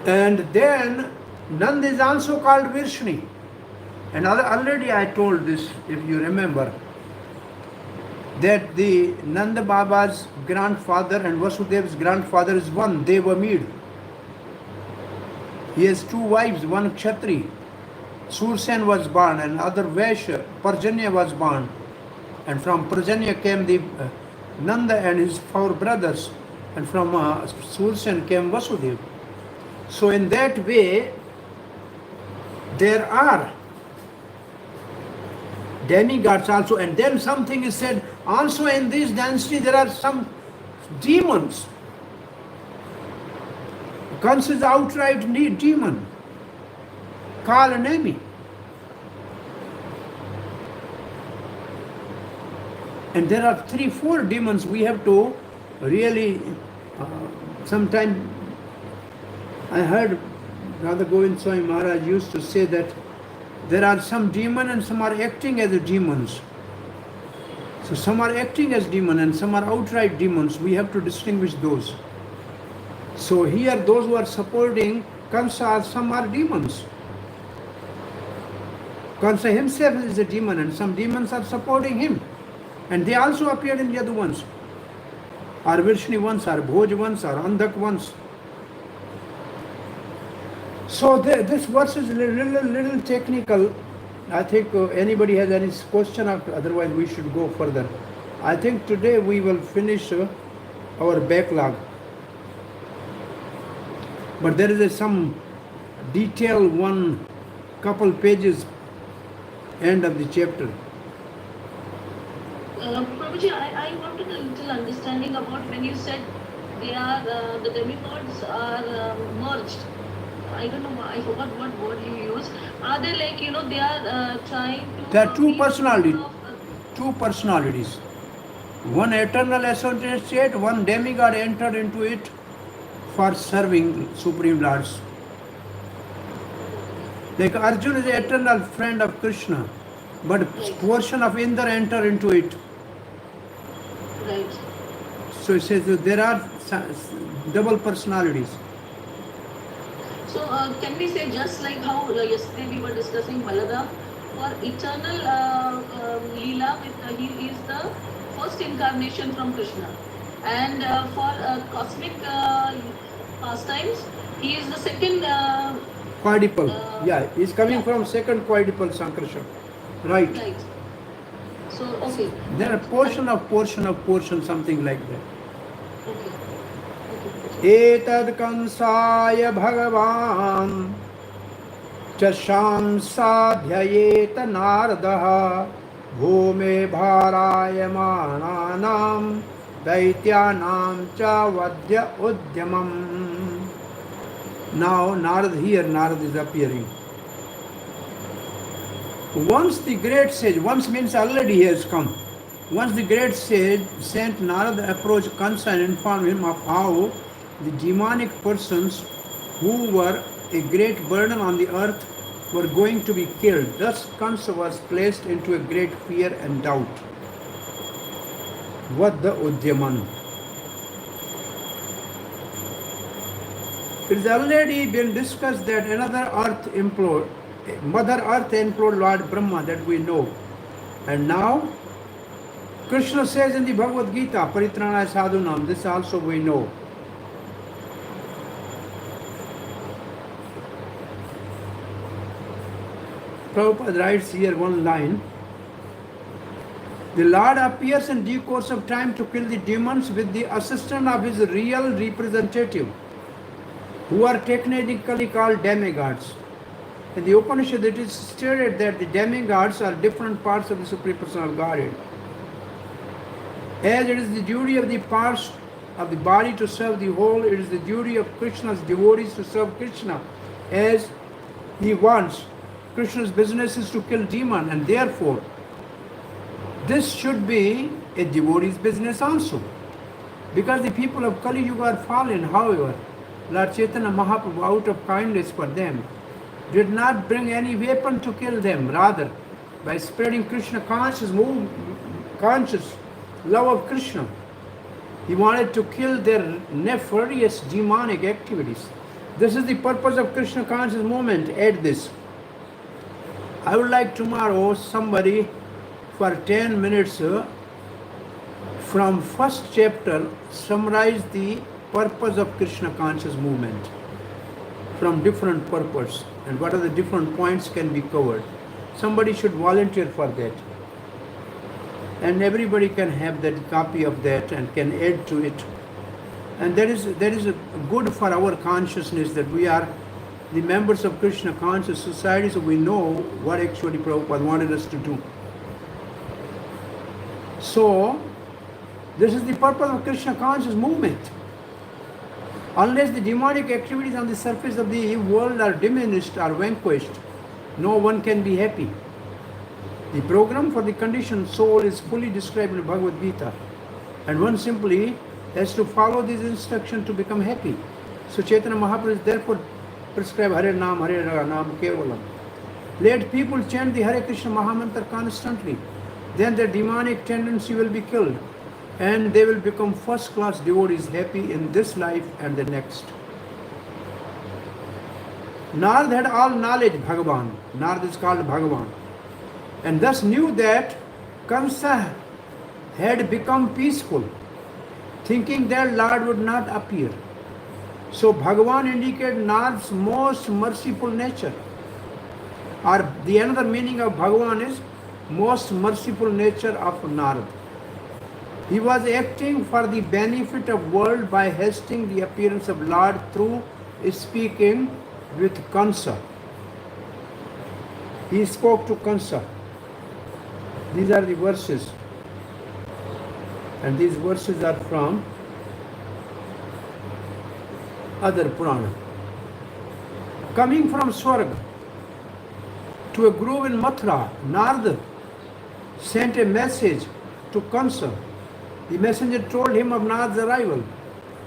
And then Nanda is also called Vrishni. And already I told this, if you remember, that the Nanda Baba's grandfather and Vasudev's grandfather is one, Devamid. He has two wives, one Kshatri. Sursen was born, and other Vaishya, Parjanya was born. And from Parjanya came the Nanda and his four brothers, and from Sursen came Vasudeva. So in that way, there are demigods also, and then something is said, also in this dynasty there are some demons. Kansa is outright demon, Kal Nemi. And there are 3-4 demons we have to really, sometime I heard Radha Govind Swami Maharaj used to say that there are some demons and some are acting as demons. So some are acting as demons and some are outright demons. We have to distinguish those. So here those who are supporting Kansa, some are demons. Kansa himself is a demon and some demons are supporting him. And they also appeared in Yaduvans, or Vrishni ones, or Bhoj ones, or Andhak ones. So this verse is a little technical. I think anybody has any question, otherwise we should go further. I think today we will finish our backlog. But there is some detailed one, couple pages, end of the chapter. Prabhuji, I wanted a little understanding about when you said they are, the demigods are merged. I don't know, I forgot what word you used. Are they like, they are trying to... There are two personalities. One eternal associate, one demigod entered into it for serving Supreme Lords. Like Arjuna is the eternal friend of Krishna, but portion of Indra enter into it. Right. So it says that there are double personalities. So can we say just like how yesterday we were discussing Balada, for eternal Leela, he is the first incarnation from Krishna. And for cosmic pastimes, he is the second... quadruple. He's coming from second quadruple Sankarshan. Right. Right. So, okay. There are portion of portion, something like that. Okay. Etad kansaya bhagavan Chashamsadhyayet naradaha bhume bharayamānānam daityanam cha vadya udyamam. Now Narad is appearing. Once the great sage, once means already he has come. Once the great sage sent Narada approach Kansa and informed him of how the demonic persons who were a great burden on the earth were going to be killed. Thus Kansa was placed into a great fear and doubt. What the Udyaman? It has already been discussed that another earth implored, Mother Earth implored Lord Brahma, that we know. And now Krishna says in the Bhagavad Gita, Paritranaya Sadhunam, this also we know. Prabhupada writes here one line. The Lord appears in due course of time to kill the demons with the assistance of his real representative, who are technically called demigods. In the Upanishad it is stated that the demigods are different parts of the Supreme Personal Godhead. As it is the duty of the parts of the body to serve the whole, it is the duty of Krishna's devotees to serve Krishna as he wants. Krishna's business is to kill demon, and therefore this should be a devotee's business also. Because the people of Kali Yuga are fallen, however, Lord Chaitanya Mahaprabhu, out of kindness for them, did not bring any weapon to kill them. Rather, by spreading Krishna conscious love of Krishna, he wanted to kill their nefarious demonic activities. This is the purpose of Krishna conscious movement. Add this. I would like tomorrow somebody for 10 minutes from first chapter summarize the purpose of Krishna conscious movement from different purposes and what are the different points can be covered. Somebody should volunteer for that. And everybody can have that copy of that and can add to it. And that is good for our consciousness that we are the members of Krishna conscious society, so we know what actually Prabhupada wanted us to do. So, this is the purpose of Krishna conscious movement. Unless the demonic activities on the surface of the world are diminished or vanquished, no one can be happy. The program for the conditioned soul is fully described in Bhagavad Gita, and one simply has to follow these instructions to become happy. So Chaitanya Mahaprabhu is therefore prescribe Hare Nam Kevalam. Let people chant the Hare Krishna Mahamantra constantly. Then their demonic tendency will be killed and they will become first class devotees, happy in this life and the next. Narad had all knowledge, Bhagavan. Narad is called Bhagavan. And thus knew that Kamsa had become peaceful, thinking that Lord would not appear. So Bhagavan indicated Narad's most merciful nature. Or the another meaning of Bhagavan is most merciful nature of Narad. He was acting for the benefit of world by hastening the appearance of Lord through speaking with Kansa. He spoke to Kansa. These are the verses. And these verses are from other Purana. Coming from Swarga to a grove in Mathura, Narada sent a message to Kansa. The messenger told him of Narad's arrival.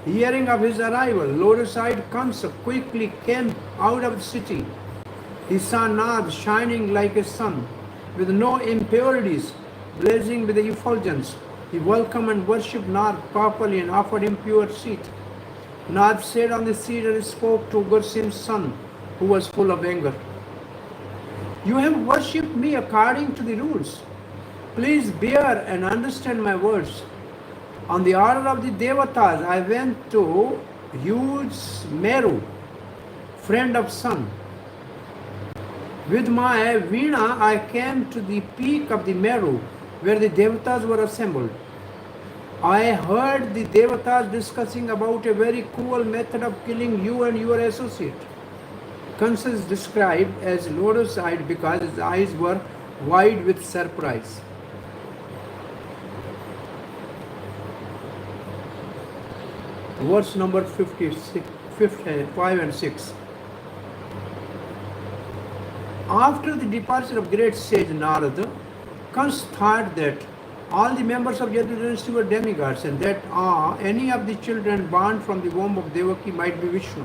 Hearing of his arrival, lotus-eyed Kansa quickly came out of the city. He saw Narad shining like a sun, with no impurities, blazing with the effulgence. He welcomed and worshipped Narad properly and offered him pure seat. Narad sat on the seat and spoke to Gursim's son, who was full of anger. You have worshipped me according to the rules. Please bear and understand my words. On the order of the Devatas, I went to huge Meru, friend of sun. With my Veena, I came to the peak of the Meru, where the Devatas were assembled. I heard the Devatas discussing about a very cruel method of killing you and your associate. Kansa is described as lotus-eyed because his eyes were wide with surprise. Verse number 56, 5 and 6. After the departure of great sage Narada, Kans thought that all the members of Yadu dynasty were demigods and that any of the children born from the womb of Devaki might be Vishnu.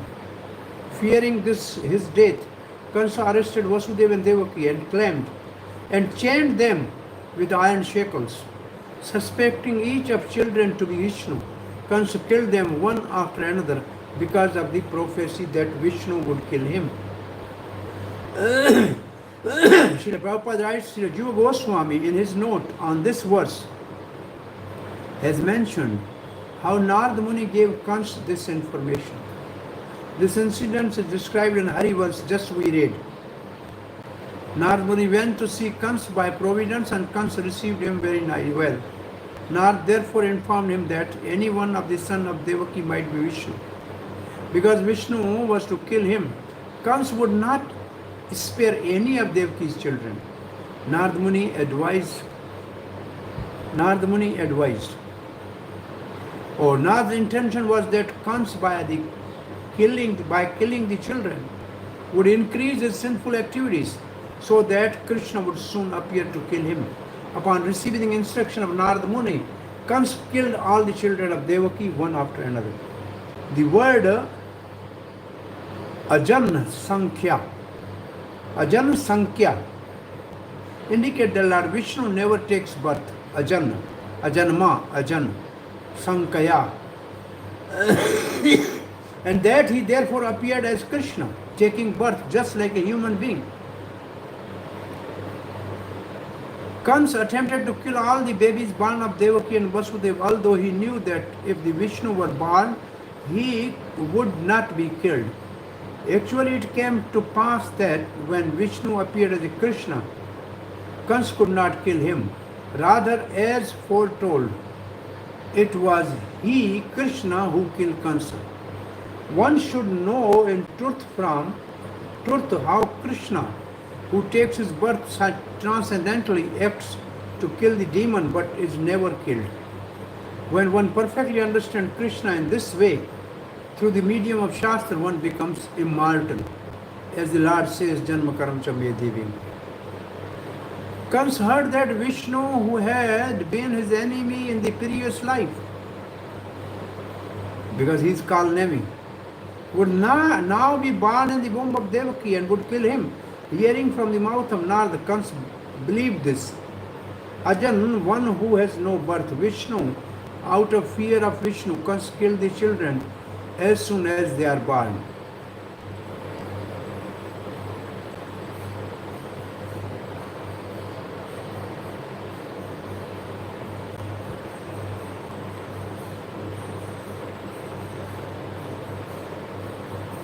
Fearing his death, Kansa arrested Vasudeva and Devaki and chained them with iron shackles. Suspecting each of children to be Vishnu, Kansa killed them one after another because of the prophecy that Vishnu would kill him. Srila Prabhupada writes, Srila Jiva Goswami in his note on this verse has mentioned how Narada Muni gave Kansa this information. This incident is described in Hari verse just we read. Narada Muni went to see Kansa by providence and Kansa received him very well. Narada therefore informed him that any one of the son of Devaki might be Vishnu. Because Vishnu was to kill him, Kansa would not spare any of Devaki's children. Narada Muni advised. Narada's intention was that Kansa by killing the children would increase his sinful activities so that Krishna would soon appear to kill him. Upon receiving the instruction of Narada Muni, Kansa killed all the children of Devaki one after another. The word adhyan sankhya indicate that Lord Vishnu never takes birth. Adhyan sankhya and that he therefore appeared as Krishna, taking birth just like a human being. Kansa attempted to kill all the babies born of Devaki and Vasudeva, although he knew that if the Vishnu were born, he would not be killed. Actually, it came to pass that when Vishnu appeared as a Krishna, Kansa could not kill him. Rather, as foretold, it was he, Krishna, who killed Kansa. One should know in truth how Krishna, who takes his birth transcendently, acts to kill the demon but is never killed. When one perfectly understands Krishna in this way, through the medium of shastra, one becomes immortal. As the Lord says, Janma Karam Cha Me Devim. Kansa heard that Vishnu, who had been his enemy in the previous life, because he is called Nami, would now be born in the womb of Devaki and would kill him. Hearing from the mouth of Narada, Kansa believed this. Adhyan, one who has no birth, Vishnu, out of fear of Vishnu, Kansa killed the children as soon as they are born.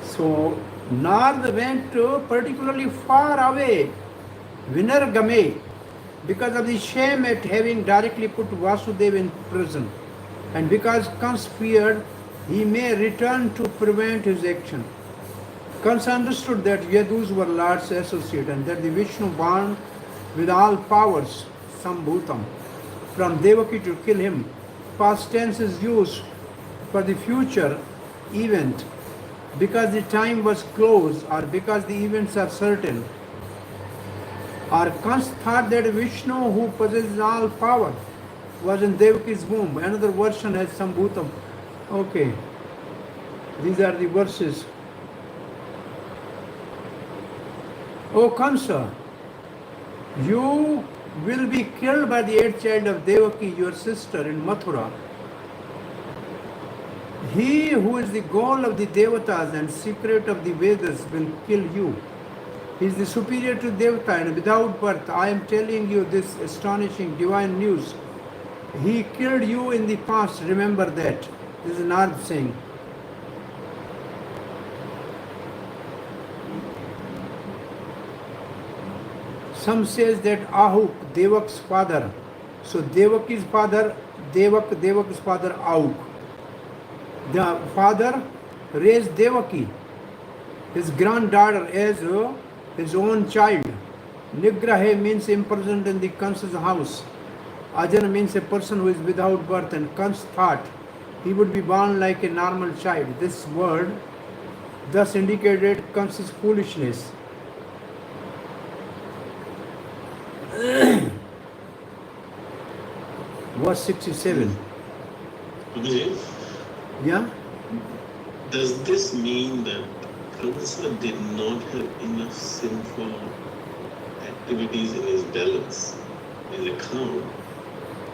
So Narada went particularly far away, Vinargame, because of the shame at having directly put Vasudeva in prison, and because Kansa feared he may return to prevent his action. Kansa understood that Yadus were Lord's associate and that the Vishnu born with all powers, Sambhutam, from Devaki to kill him. Past tense is used for the future event because the time was close or because the events are certain. Or Kansa thought that Vishnu, who possesses all power, was in Devaki's womb. Another version has Sambhutam. Okay, these are the verses. O Kansa, you will be killed by the 8th child of Devaki, your sister, in Mathura. He who is the goal of the Devatas and secret of the Vedas will kill you. He is the superior to Devata and without birth. I am telling you this astonishing divine news. He killed you in the past, remember that. This is Narada saying. Some says that Ahuk, Devak's father. So Devaki's father, Devak's father Ahuk. The father raised Devaki his granddaughter as his own child. Nigrahe means imprisoned in the Kansa's house. Adhyan means a person who is without birth, and Kans thought he would be born like a normal child. This word thus indicated Kansa's foolishness. Verse 67. Vijay, Yeah? does this mean that Kansa did not have enough sinful activities in his balance, in his account,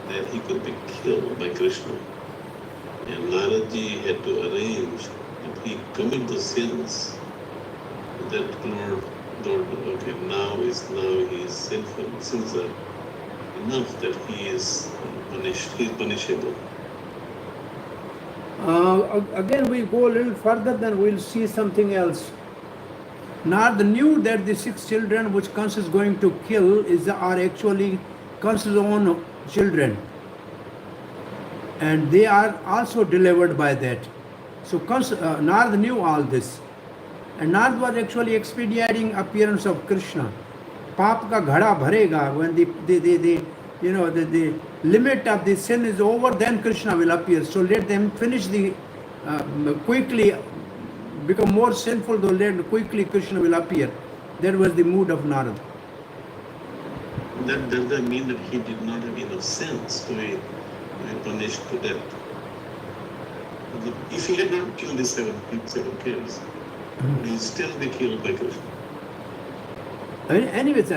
that he could be killed by Krishna? And Naraji had to arrange that he commit the sins, that Lord, okay, now he is sinful, sins are enough that he is punished, he is punishable. Again, we go a little further, then we'll see something else. Narad knew that the 6 children which Kansa is going to kill are actually Kansa's own children, and they are also delivered by that. So Narad knew all this, and Narad was actually expediting appearance of Krishna. Paap ka ghada bharega, when the limit of the sin is over, then Krishna will appear. So let them finish quickly become more sinful, though then quickly Krishna will appear. That was the mood of Narad. Does that mean that he did not have enough sense to be punished to death? If he had not killed his seven kids, he would still be killed by Krishna. Anyways,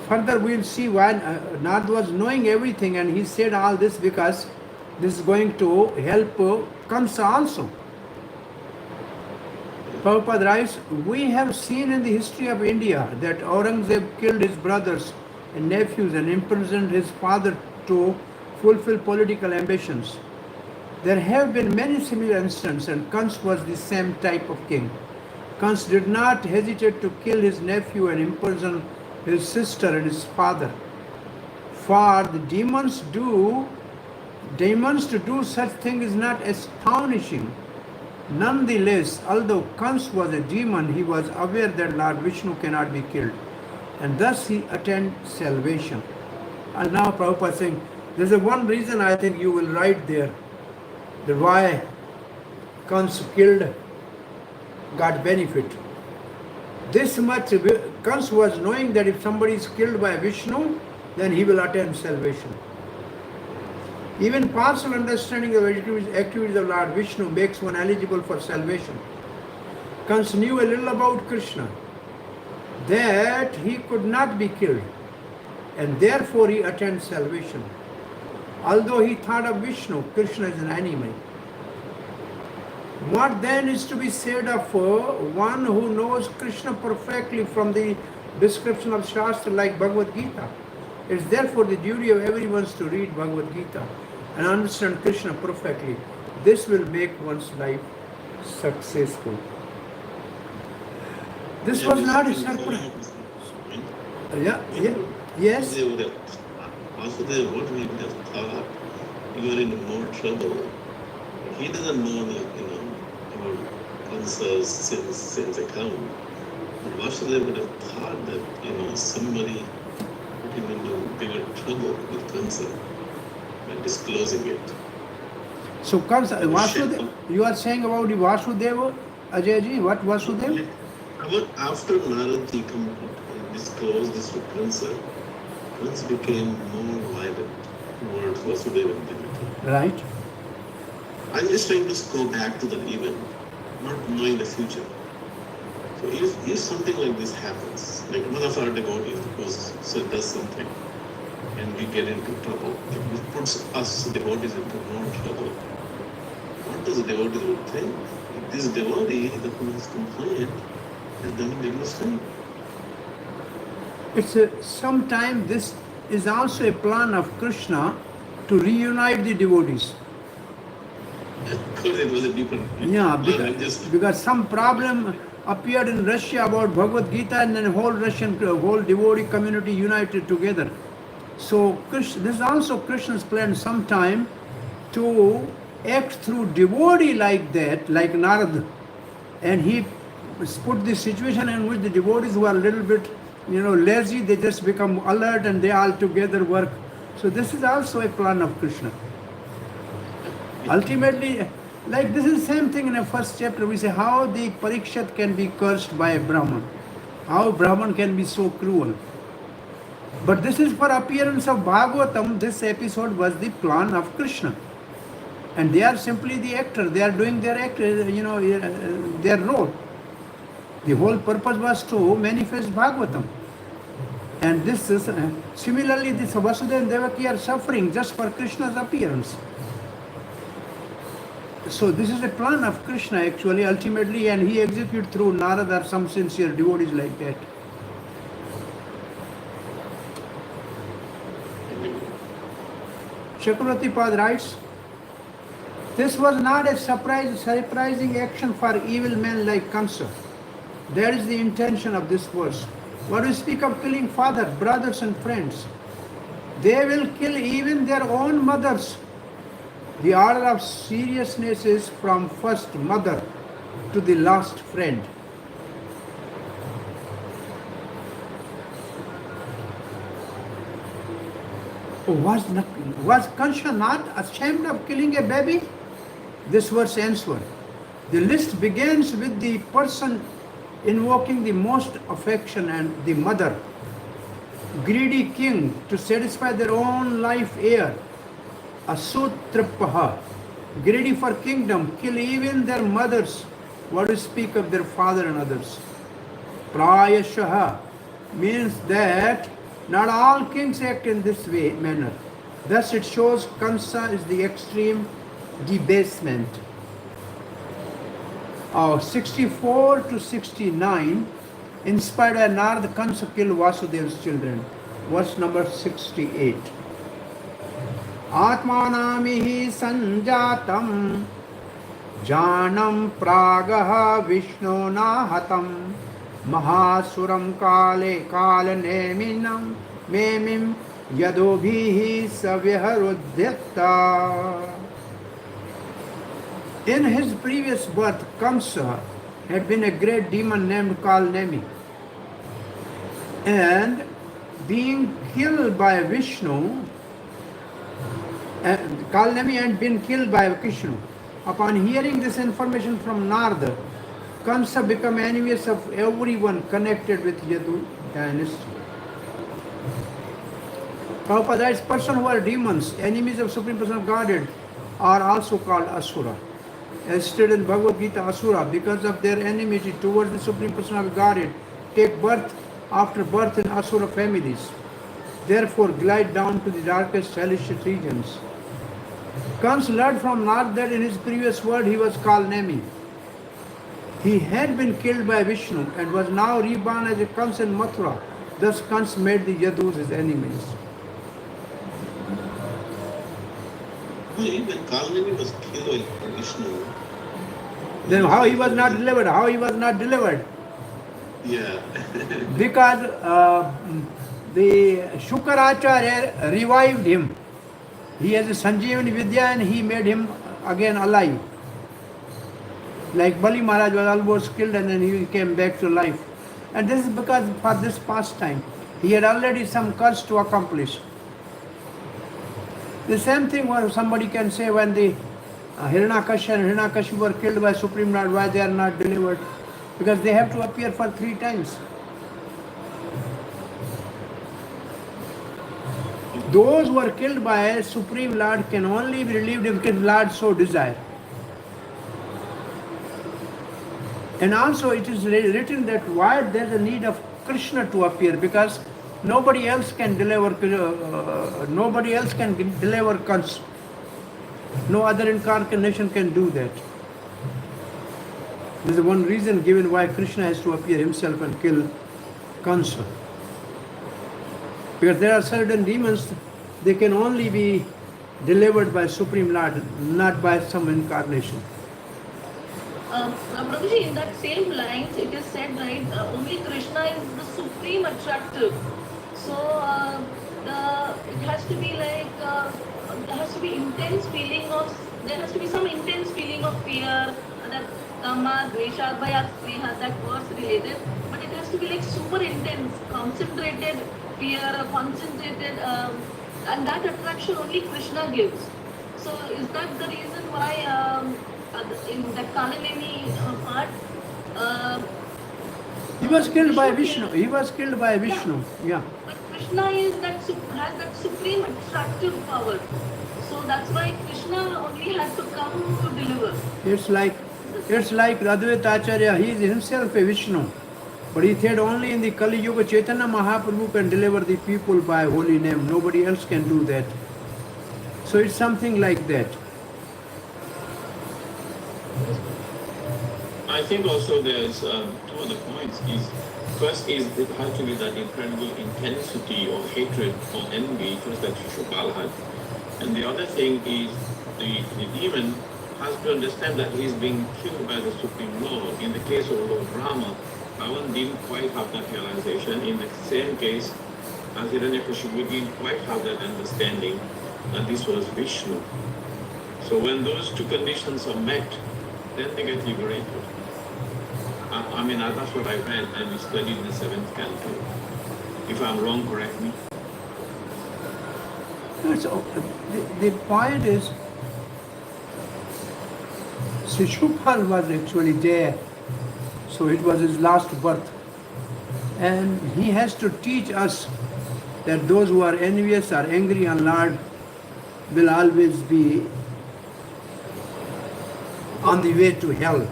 further we'll see why Narad was knowing everything, and he said all this because this is going to help Kamsa also. Prabhupada writes, we have seen in the history of India that Aurangzeb killed his brothers and nephews and imprisoned his father to fulfill political ambitions. There have been many similar instances, and Kans was the same type of king. Kans did not hesitate to kill his nephew and imprison his sister and his father. For the demons to do such thing is not astonishing. Nonetheless, although Kans was a demon, he was aware that Lord Vishnu cannot be killed, and thus he attained salvation. And now Prabhupada is saying, there's a one reason I think you will write there, that why Kans killed got benefit. This much, Kans was knowing that if somebody is killed by Vishnu, then he will attain salvation. Even partial understanding of activities of Lord Vishnu makes one eligible for salvation. Kans knew a little about Krishna, that he could not be killed, and therefore he attained salvation. Although he thought of Vishnu, Krishna is an enemy. What then is to be said of one who knows Krishna perfectly from the description of shastra like Bhagavad Gita? It's therefore the duty of everyone to read Bhagavad Gita and understand Krishna perfectly. This will make one's life successful. This was not a surprise. Yes. Vasudeva, what we would have thought, you are in more trouble. He doesn't know about Kansa's sins account. But Vasudeva would have thought that somebody put him into bigger trouble with Kansa by disclosing it. So Kansa, Vasudeva, you are saying about the Vasudeva, Ajayji, what Vasudeva? After Naradji disclosed this to Kansa, Kansa became more violent towards Vasudeva and Devaki. Right. I'm just trying to go back to that event, not knowing the future. So if something like this happens, like one of our devotees does something, and we get into trouble, it puts us devotees into more trouble. What does the devotee would think? If this devotee, the who has complained, has done a big mistake. Sometimes this is also a plan of Krishna to reunite the devotees. Because it was a different. Yeah, because some problem appeared in Russia about Bhagavad Gita, and then whole devotee community united together. So this is also Krishna's plan sometime to act through devotee like that, like Narad, And he put the situation in which the devotees who are a little bit, lazy, they just become alert and they all together work. So this is also a plan of Krishna. Ultimately, like this is the same thing in the first chapter. We say how the Parikshat can be cursed by a Brahman. How Brahman can be so cruel. But this is for appearance of Bhagavatam. This episode was the plan of Krishna. And they are simply the actor. They are doing their act, their role. The whole purpose was to manifest Bhagavatam. And this is, similarly, this Vasudeva and Devaki are suffering just for Krishna's appearance. So this is a plan of Krishna actually, ultimately, and he executes through Narada or some sincere devotees like that. Chakravarti Pad writes, this was not a surprising action for evil men like Kansa. That is the intention of this verse. What do you speak of killing father, brothers and friends? They will kill even their own mothers. The order of seriousness is from first mother to the last friend. Was Kansa not ashamed of killing a baby? This verse answers. The list begins with the person invoking the most affection and the mother. Greedy king to satisfy their own life heir. Asutrapaha. Greedy for kingdom, kill even their mothers. What do you speak of their father and others? Prayashaha means that not all kings act in this manner. Thus it shows Kansa is the extreme debasement. 64 to 69, inspired by Narada, Kansa killed Vasudeva's children. Verse number 68. Atmanamihi sanjatam janam pragaha vishnu nahatam mahasuram kale kalaneminam memim yadobhihi savyaharudhyata. In his previous birth, Kamsa had been a great demon named Kalnemi. And being killed by Vishnu, Kalnemi had been killed by Vishnu. Upon hearing this information from Narada, Kamsa became envious of everyone connected with Yadu dynasty. Prabhupada writes, persons who are demons, enemies of Supreme Person of Godhead, are also called Asura. As stated in Bhagavad Gita, Asura, because of their enmity towards the Supreme Person of Godhead, take birth after birth in Asura families. Therefore, glide down to the darkest hellish regions. Kans learned from Narada that in his previous world he was called Nemi. He had been killed by Vishnu and was now reborn as a Kans in Mathura. Thus, Kans made the Yadus his enemies. When Kalnemi was killed by Vishnu, then how he was not delivered? How he was not delivered? Yeah. Because the Shukaracharya revived him. He has a Sanjeevani Vidya and he made him again alive. Like Bali Maharaj was almost killed and then he came back to life. And this is because for this pastime, he had already some curse to accomplish. The same thing what somebody can say when the Hiranyakashipu and Hiranyakashipu were killed by Supreme Lord, why they are not delivered? Because they have to appear for 3 times. Those who are killed by Supreme Lord can only be relieved if Lord so desire. And also it is written that why there is a need of Krishna to appear, because nobody else can deliver Kans. No other incarnation can do that. This is one reason given why Krishna has to appear himself and kill Kansa. Because there are certain demons, they can only be delivered by Supreme Lord, not by some incarnation. Prabhuji, in that same line, it is said, right, only Krishna is the supreme attractive. So it has to be like there has to be some intense feeling of fear, that kama, dvesha, bhaya, sneha, that words related, but it has to be like super intense, concentrated fear, concentrated, and that attraction only Krishna gives. So is that the reason why in that Kalaneni part, He was killed by Krishna Vishnu. He was killed by Vishnu. Yeah. but Krishna is has that supreme attractive power. So that's why Krishna only had to come to deliver. It's like Adhvaita Acharya. He is himself a Vishnu. But he said only in the Kali Yuga Chaitanya Mahaprabhu can deliver the people by holy name. Nobody else can do that. So it's something like that. I think also there's two other points. First is it has to be that incredible intensity of hatred or envy just that Shishupal had. And the other thing is the demon has to understand that he's being killed by the Supreme Lord. In the case of Lord Rama, Ravan didn't quite have that realization. In the same case, as Hiranyakashipu didn't quite have that understanding that this was Vishnu. So when those two conditions are met, then they get liberated. I mean, that's what I read and we studied in the 7th canto. If I'm wrong, correct me. So the point is, Shishupal was actually there. So it was his last birth. And he has to teach us that those who are envious or angry and Lord will always be on the way to hell.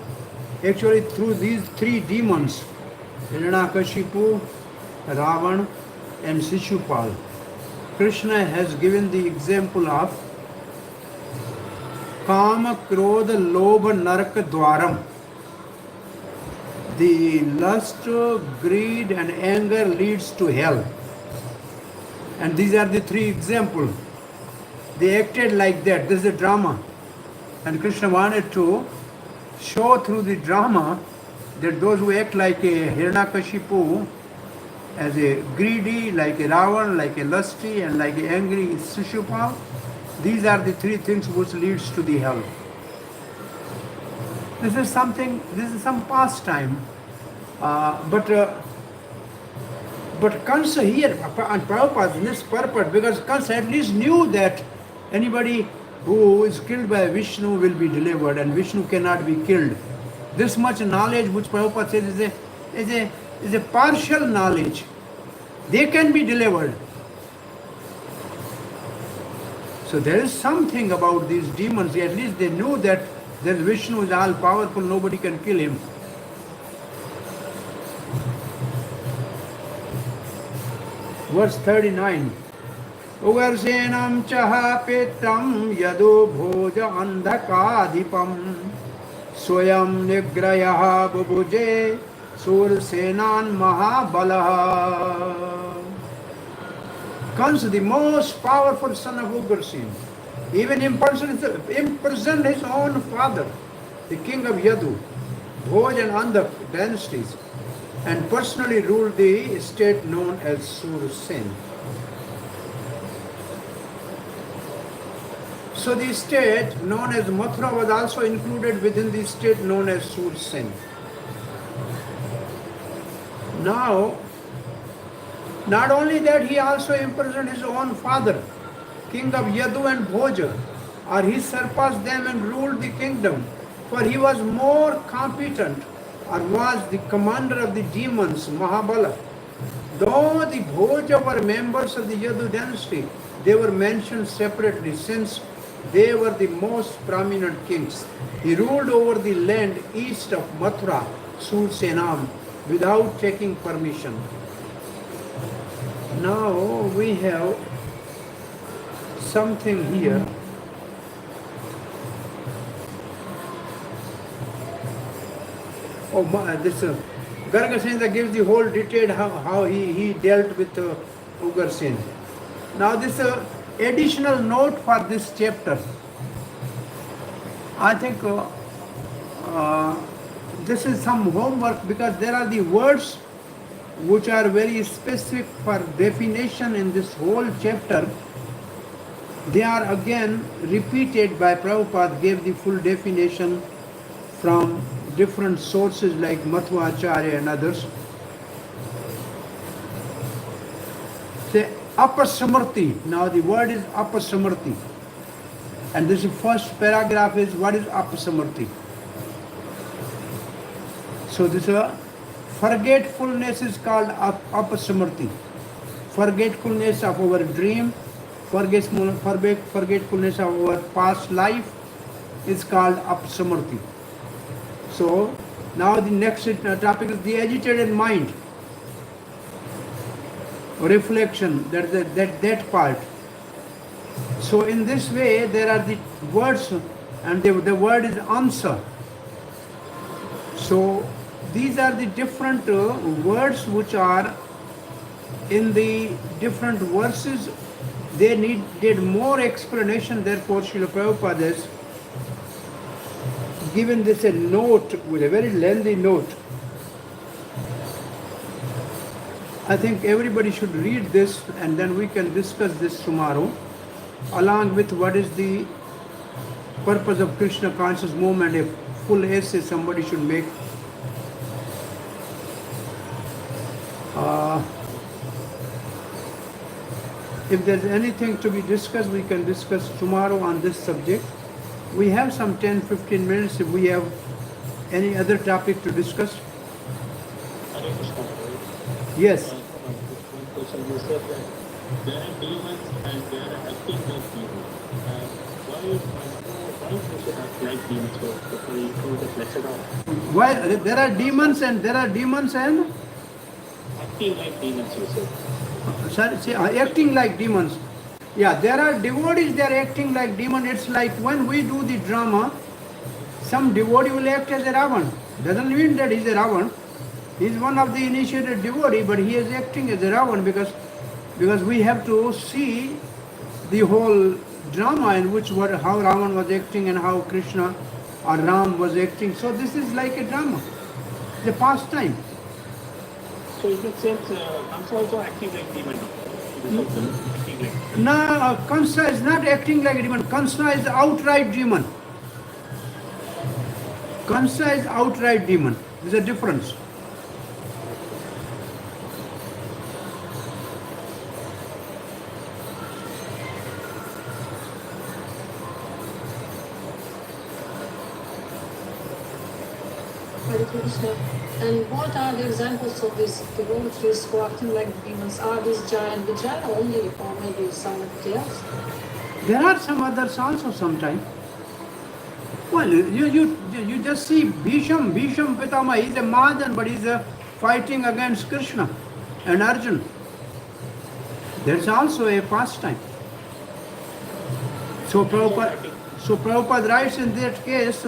Actually, through these three demons, Hiranyakashipu, Ravan, and Shishupal, Krishna has given the example of Kama, Krodha, Lobha, Naraka, Dwaram. The lust, greed, and anger leads to hell. And these are the three examples. They acted like that. This is a drama. And Krishna wanted to show through the drama that those who act like a Hiranyakashipu, as a greedy, like a Ravan, like a lusty, and like a angry Shishupal, these are the three things which leads to the hell. This is some pastime. But Kansa here, and Prabhupada, this purpose, because Kansa at least knew that anybody who is killed by Vishnu will be delivered and Vishnu cannot be killed. This much knowledge which Prabhupada says is a partial knowledge. They can be delivered. So there is something about these demons. At least they knew that Vishnu is all powerful, nobody can kill him. Verse 39. Ugarsenam chaha petram yadu bhoja andhakadipam swayam nigrayaha bubuje sursenan mahabalaha. Kansa, the most powerful son of Ugarsen, even imprisoned his own father, the king of Yadu, Bhoj and Andhak dynasties, and personally ruled the state known as Sursen. So the state known as Mathura was also included within the state known as Sursen. Now, not only that, he also imprisoned his own father, king of Yadu and Bhoja, or he surpassed them and ruled the kingdom, for he was more competent, or was the commander of the demons, Mahabala. Though the Bhoja were members of the Yadu dynasty, they were mentioned separately since they were the most prominent kings. He ruled over the land east of Mathura, Sursenam, without taking permission. Now we have something here. Oh, this Gargasenja gives the whole detail how he dealt with Ugarsen. Now this additional note for this chapter. I think this is some homework because there are the words which are very specific for definition in this whole chapter. They are again repeated by Prabhupada, gave the full definition from different sources like Madhvacharya and others. Say apasamrti. Now the word is apasamrti. And this first paragraph is what is apasamrti. So this forgetfulness is called apasamrti. Forgetfulness of our dream, forgetfulness of our past life is called apasamrti. So now the next topic is the agitated mind. Reflection, that part. So in this way there are the words, and the word is answer. So these are the different words which are in the different verses. They needed more explanation, therefore Srila Prabhupada has given this a note, with a very lengthy note. I think everybody should read this, and then we can discuss this tomorrow, along with what is the purpose of Krishna conscious movement. A full essay somebody should make. If there's anything to be discussed, we can discuss tomorrow on this subject. We have some 10-15 minutes if we have any other topic to discuss. Hare Krishna. Yes. One question. You said that there are demons and there are acting like demons. Why we should act like demons for the blessed of Why there are demons and acting like demons, you said. sorry, say, acting like demons. Yeah, there are devotees, they are acting like demon. It's like when we do the drama, some devotee will act as a Ravan. Doesn't mean that he's a Ravan. He's one of the initiated devotee, but he is acting as a Ravan because we have to see the whole drama in which how Ravan was acting and how Krishna or Ram was acting. So this is like a drama, the pastime. So in that sense, Kamsa also acting like demon. No, Kamsa is not acting like a demon. Kamsa is outright demon. Kamsa is outright demon. There's a difference. Hare Krishna. And what are the examples of these devotees who are acting like demons? Are these gyaan and vijaya only, or maybe somebody else? There are some others also sometimes. Well, you just see Bhisham Pitama, he's a Mahajan, but he's fighting against Krishna and Arjun. There's also a pastime. So Prabhupada writes in that case,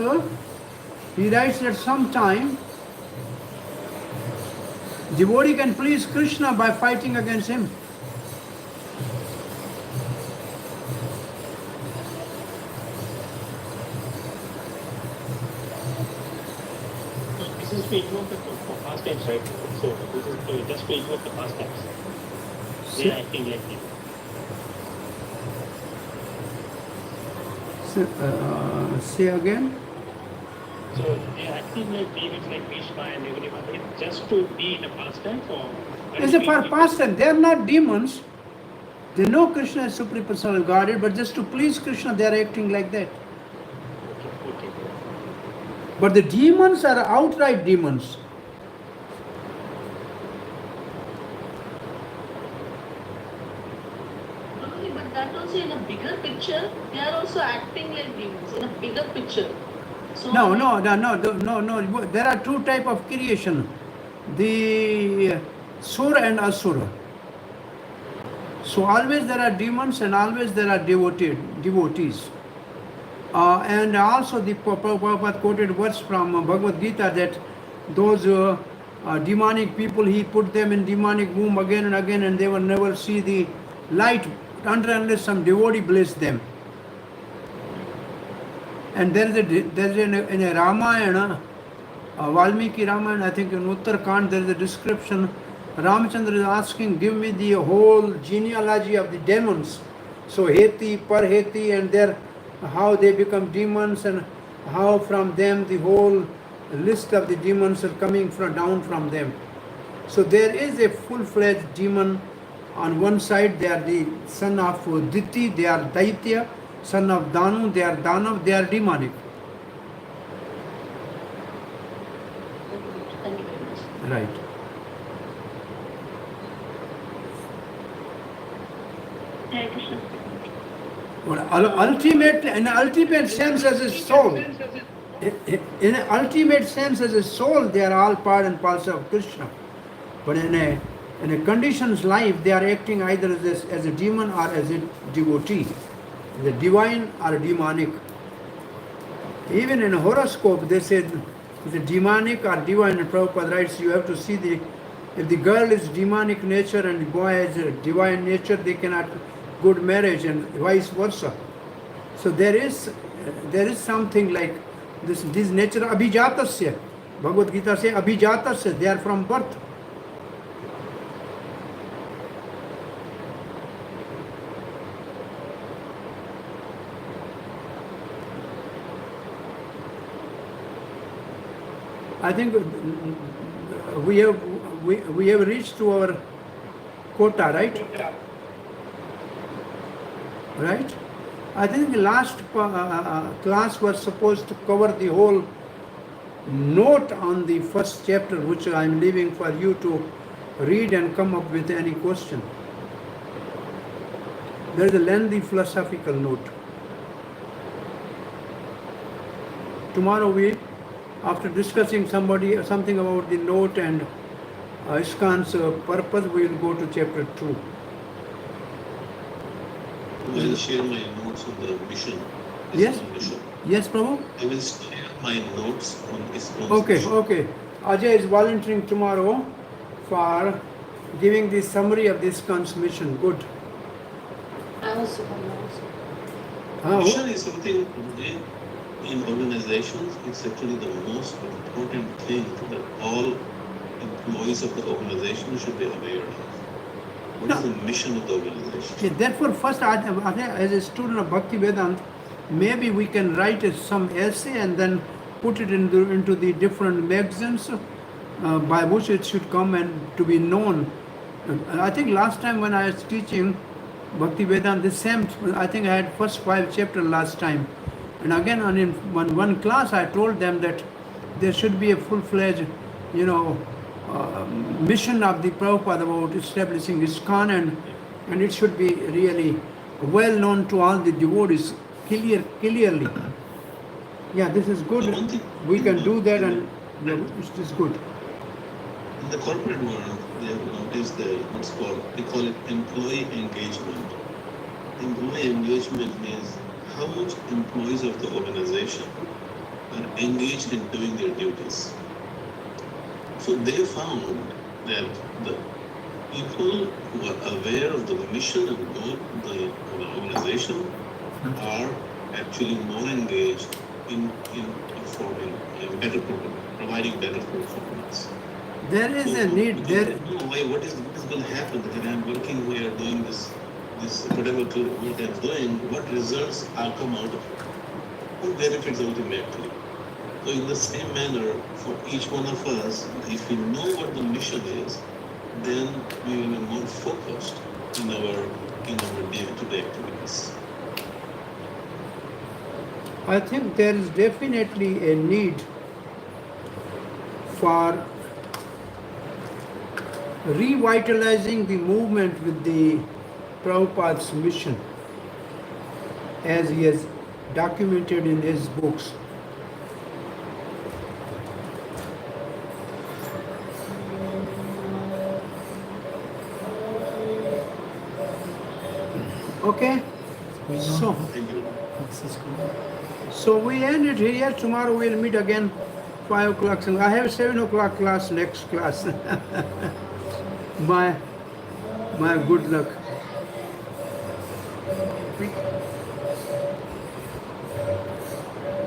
he writes that sometime devotee can please Krishna by fighting against him. This is to evoke the past times, right? So this is just to evoke the past times. They are acting like demons. Say again. So they are acting like demons, like Bhishma and everyone. It's just to be in a pastime or? As a for pastime, they are not demons. They know Krishna is Supreme Personal Godhead, but just to please Krishna, they are acting like that. Okay. But the demons are outright demons. Okay, but that also in a bigger picture, they are also acting like demons in a bigger picture. So No. There are two types of creation. The Sur and Asura. So always there are demons and always there are devotees. And also the Prabhupada quoted verse from Bhagavad Gita that those demonic people, he put them in demonic womb again and again, and they will never see the light unless some devotee bless them. And there is in a Ramayana, Valmiki Ramayana, I think in Uttarakhand, there is a description. Ramchandra is asking, give me the whole genealogy of the demons So Heti, Parheti, and how they become demons, and how from them the whole list of the demons are coming down from them. So there is a full-fledged demon. On one side, they are the son of Diti, they are Daitya, son of Danu, they are Danav, they are demonic. Thank you very much. Right. Hare Krishna. Well, ultimately, in ultimate sense as a soul, in an ultimate sense as a soul, they are all part and parcel of Krishna. But in a conditioned life, they are acting either as a demon or as a devotee, the divine or demonic. Even in a horoscope, they said the demonic or divine. And Prabhupada writes, you have to see if the girl is demonic nature and the boy is a divine nature, they cannot good marriage, and vice versa. So there is something like this nature abhijatasya. Bhagavad Gita says abhijatasya, they are from birth. I think we have reached to our quota, right? Right? I think the last class was supposed to cover the whole note on the first chapter, which I am leaving for you to read and come up with any question. There is a lengthy philosophical note. Tomorrow after discussing something about the note and ISKCON's purpose, we will go to chapter 2. I will share my notes on the mission. Yes? Mission. Yes, Prabhu? I will share my notes on ISKCON's Okay, mission. okay. Ajay is volunteering tomorrow for giving the summary of this ISKCON's mission. Good. I also have Mission is something in organizations, it's actually the most important thing that all employees of the organization should be aware of. What is the mission of the organization? Okay, therefore, first, as a student of Bhakti Vedanta, maybe we can write some essay and then put it into the different magazines by which it should come and to be known. I think last time when I was teaching Bhakti Vedanta, the same, I think I had first 5 chapters last time. And again, in one class, I told them that there should be a full-fledged, mission of the Prabhupada about establishing ISKCON, and it should be really well known to all the devotees clearly. Yeah, this is good. We can do that, and it is good. In the corporate world, they have noticed they call it employee engagement. Employee engagement means how much employees of the organization are engaged in doing their duties. So they found that the people who are aware of the mission and goal of the organization are actually more engaged in performing providing better performance. There is a need there. What is going to happen when I'm working here doing this whatever work I'm doing, what results are come out of it? What benefits ultimately? So in the same manner, for each one of us, if we know what the mission is, then we will be more focused in our day-to-day activities. I think there is definitely a need for revitalizing the movement with the Prabhupada's mission as he has documented in his books. Okay, so we end it here. Tomorrow we'll meet again 5 o'clock. I have 7 o'clock class, next class. my good luck.